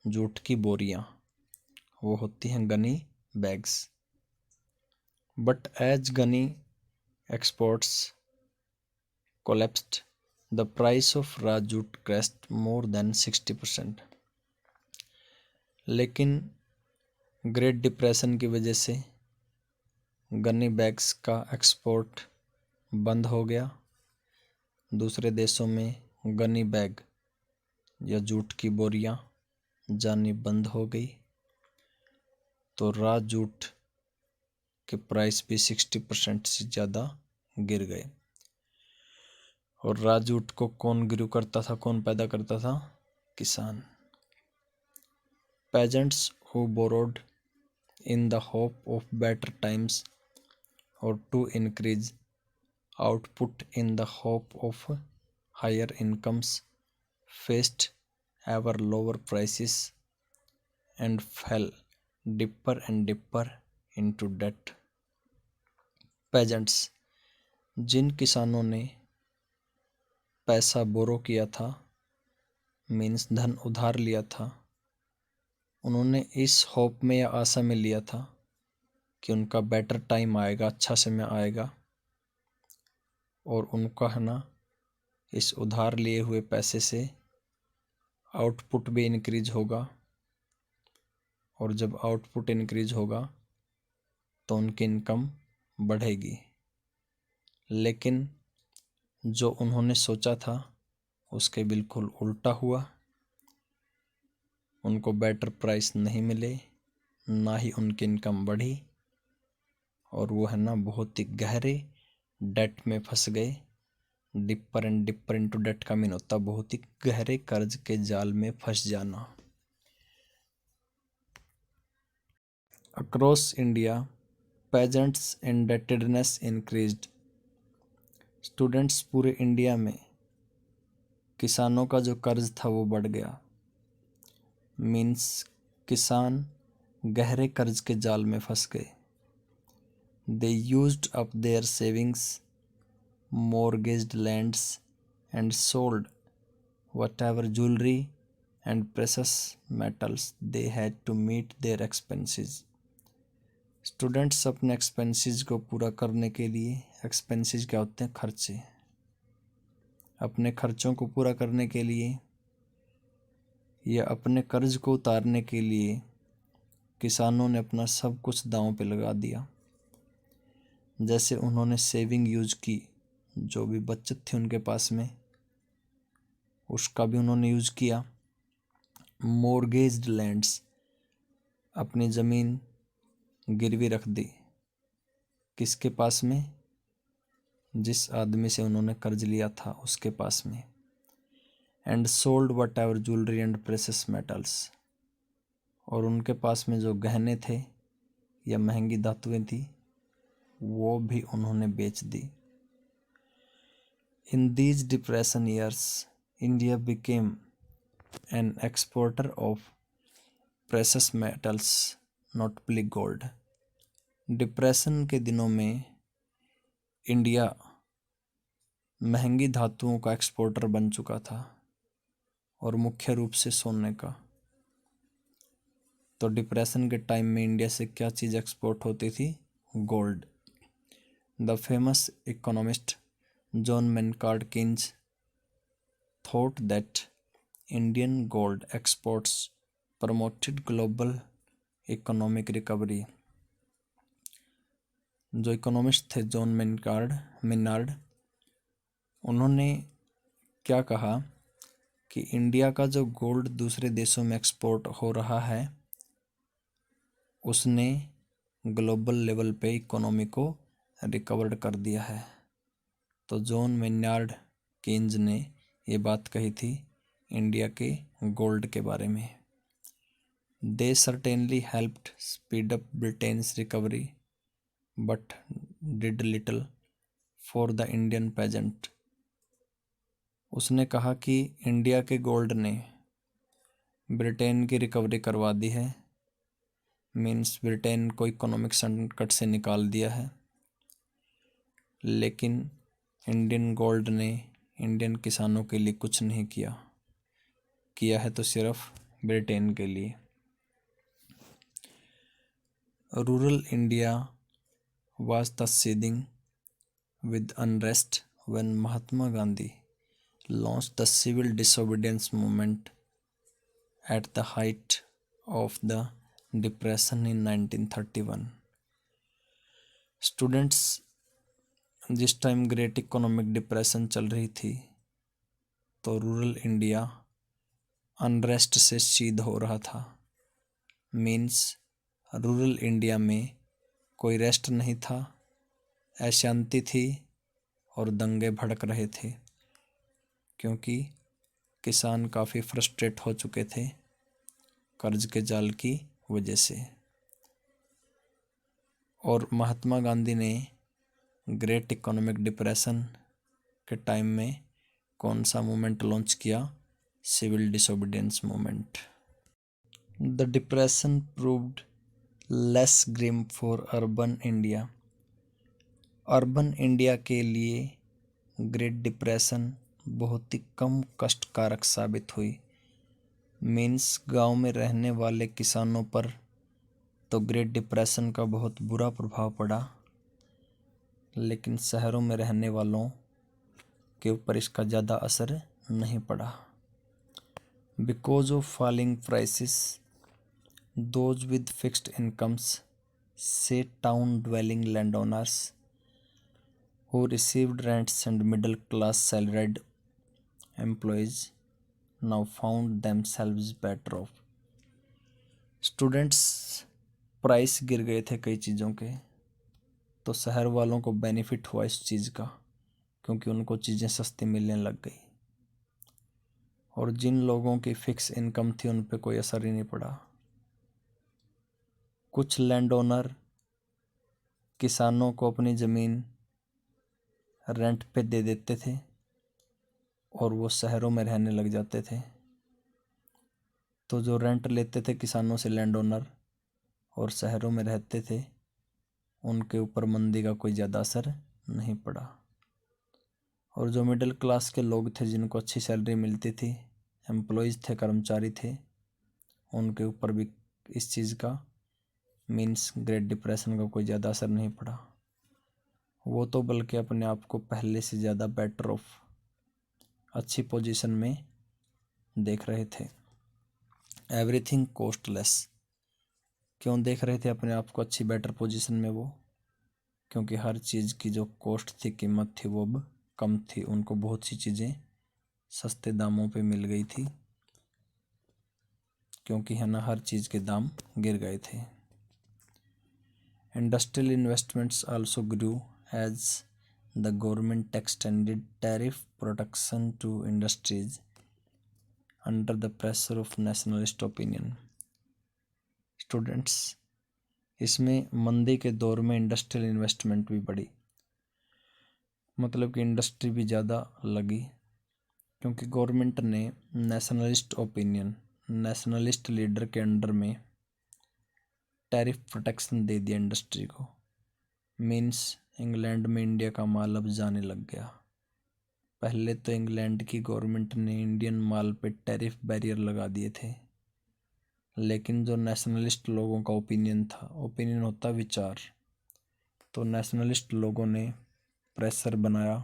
जूट की बोरियां, वो होती हैं gunny bags. But as gunny exports collapsed, the price of raw jute crashed more than 60%. लेकिन ग्रेट डिप्रेशन की वजह से गन्नी बैग्स का एक्सपोर्ट बंद हो गया, दूसरे देशों में गन्नी बैग या जूट की बोरियां जानी बंद हो गई, तो रॉ जूट के प्राइस भी 60% से ज़्यादा गिर गए। और रॉ जूट को कौन ग्रू करता था, कौन पैदा करता था? किसान। Peasants who borrowed in the hope of better times और to increase output in the hope of higher incomes faced ever lower prices and fell deeper and deeper into debt. Peasants, जिन किसानों ने पैसा बोरो किया था मीन्स धन उधार लिया था, उन्होंने इस होप में या आशा में लिया था कि उनका बेटर टाइम आएगा, अच्छा समय आएगा, और उनका है ना इस उधार लिए हुए पैसे से आउटपुट भी इंक्रीज होगा और जब आउटपुट इंक्रीज होगा तो उनकी इनकम बढ़ेगी। लेकिन जो उन्होंने सोचा था उसके बिल्कुल उल्टा हुआ। उनको बेटर प्राइस नहीं मिले, ना ही उनकी इनकम बढ़ी, और वो है ना बहुत ही गहरे डेट में फंस गए। Deeper and deeper into debt का मीन होता बहुत ही गहरे कर्ज के जाल में फंस जाना। Across India peasants indebtedness increased. Students पूरे इंडिया में किसानों का जो कर्ज था वो बढ़ गया। मीन्स किसान गहरे कर्ज के जाल में फंस गए। They used up their savings, mortgaged lands and sold whatever jewelry and precious metals they had to meet their expenses. Students अपने एक्सपेंसेस को पूरा करने के लिए, एक्सपेंसेस क्या होते हैं? खर्चे। अपने खर्चों को पूरा करने के लिए या अपने कर्ज को उतारने के लिए किसानों ने अपना सब कुछ दांव पे लगा दिया। जैसे उन्होंने सेविंग यूज की, जो भी बचत थी उनके पास में उसका भी उन्होंने यूज किया। मॉर्गेज्ड लैंड्स, अपनी ज़मीन गिरवी रख दी। किसके पास में? जिस आदमी से उन्होंने कर्ज लिया था उसके पास में। And sold what ever jewellery and precious metals, और उनके पास में जो गहने थे या महंगी धातुएं थी वो भी उन्होंने बेच दी। In these depression years, India became an exporter of precious metals, notably gold. Depression के दिनों में इंडिया महंगी धातुओं का एक्सपोर्टर बन चुका था, और मुख्य रूप से सोने का। तो डिप्रेशन के टाइम में इंडिया से क्या चीज़ एक्सपोर्ट होती थी? Gold. The famous economist John Maynard Keynes thought that Indian gold exports promoted global economic recovery. जो इकोनॉमिस्ट थे जॉन मेनार्ड, उन्होंने क्या कहा कि इंडिया का जो गोल्ड दूसरे देशों में एक्सपोर्ट हो रहा है उसने ग्लोबल लेवल पे इकोनॉमी को रिकवर्ड कर दिया है। तो जॉन मेनार्ड केन्ज ने ये बात कही थी इंडिया के गोल्ड के बारे में। They certainly helped speed up Britain's recovery but did little for the Indian peasant. उसने कहा कि इंडिया के गोल्ड ने ब्रिटेन की रिकवरी करवा दी है। मीन्स ब्रिटेन को इकोनॉमिक संकट से निकाल दिया है, लेकिन इंडियन गोल्ड ने इंडियन किसानों के लिए कुछ नहीं किया है तो सिर्फ ब्रिटेन के लिए। Rural India was the seething with unrest when Mahatma Gandhi launched the civil disobedience movement at the height of the depression in 1931. Students, जिस टाइम ग्रेट इकोनॉमिक डिप्रेशन चल रही थी तो रूरल इंडिया अनरेस्ट से सीध हो रहा था। मीन्स रूरल इंडिया में कोई रेस्ट नहीं था, अशांति थी और दंगे भड़क रहे थे, क्योंकि किसान काफ़ी फ्रस्ट्रेट हो चुके थे कर्ज के जाल की वजह से। और महात्मा गांधी ने ग्रेट इकोनॉमिक डिप्रेशन के टाइम में कौन सा मूवमेंट लॉन्च किया? Civil disobedience movement. The depression proved less grim for urban India. Urban India के लिए ग्रेट डिप्रेशन बहुत ही कम कष्टकारक साबित हुई। मीन्स गांव में रहने वाले किसानों पर तो ग्रेट डिप्रेशन का बहुत बुरा प्रभाव पड़ा, लेकिन शहरों में रहने वालों के ऊपर इसका ज़्यादा असर नहीं पड़ा। Because of falling prices Those with fixed incomes, say town dwelling landowners who received rents and middle class salaried employees, now found themselves better off. Students price गिर गए थे कई चीज़ों के, तो शहर वालों को बेनिफिट हुआ इस चीज़ का, क्योंकि उनको चीज़ें सस्ती मिलने लग गई। और जिन लोगों की फिक्स इनकम थी उन पे कोई असर ही नहीं पड़ा। कुछ लैंड ओनर किसानों को अपनी ज़मीन रेंट पे दे देते थे और वो शहरों में रहने लग जाते थे। तो जो रेंट लेते थे किसानों से लैंड ओनर और शहरों में रहते थे, उनके ऊपर मंदी का कोई ज़्यादा असर नहीं पड़ा। और जो मिडिल क्लास के लोग थे, जिनको अच्छी सैलरी मिलती थी, एम्प्लॉयज़ थे, कर्मचारी थे, उनके ऊपर भी इस चीज़ का मीन्स ग्रेट डिप्रेशन का कोई ज़्यादा असर नहीं पड़ा। वो तो बल्कि अपने आप को पहले से ज़्यादा बेटर ऑफ, अच्छी पोजीशन में देख रहे थे। एवरीथिंग कॉस्टलेस, क्यों देख रहे थे अपने आप को अच्छी बेटर पोजीशन में वो? क्योंकि हर चीज़ की जो कॉस्ट थी, कीमत थी, वो अब कम थी। उनको बहुत सी चीज़ें सस्ते दामों पे मिल गई थी, क्योंकि है ना, हर चीज़ के दाम गिर गए थे। Industrial investments also grew as the government extended tariff protection to industries under the pressure of nationalist opinion. Students, इसमें मंदी के दौर में इंडस्ट्रियल इन्वेस्टमेंट भी बढ़ी, मतलब कि इंडस्ट्री भी ज़्यादा लगी, क्योंकि गवर्नमेंट ने नेशनलिस्ट ओपिनियन, नेशनलिस्ट लीडर के अंडर में टैरिफ प्रोटेक्शन दे दिया इंडस्ट्री को। मीन्स इंग्लैंड में इंडिया का माल अब जाने लग गया। पहले तो इंग्लैंड की गवर्नमेंट ने इंडियन माल पे टैरिफ बैरियर लगा दिए थे, लेकिन जो नेशनलिस्ट लोगों का ओपिनियन था, ओपिनियन होता विचार, तो नेशनलिस्ट लोगों ने प्रेशर बनाया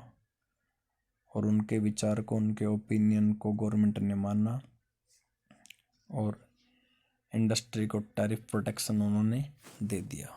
और उनके विचार को, उनके ओपिनियन को गवर्नमेंट ने माना और इंडस्ट्री को टैरिफ प्रोटेक्शन उन्होंने दे दिया।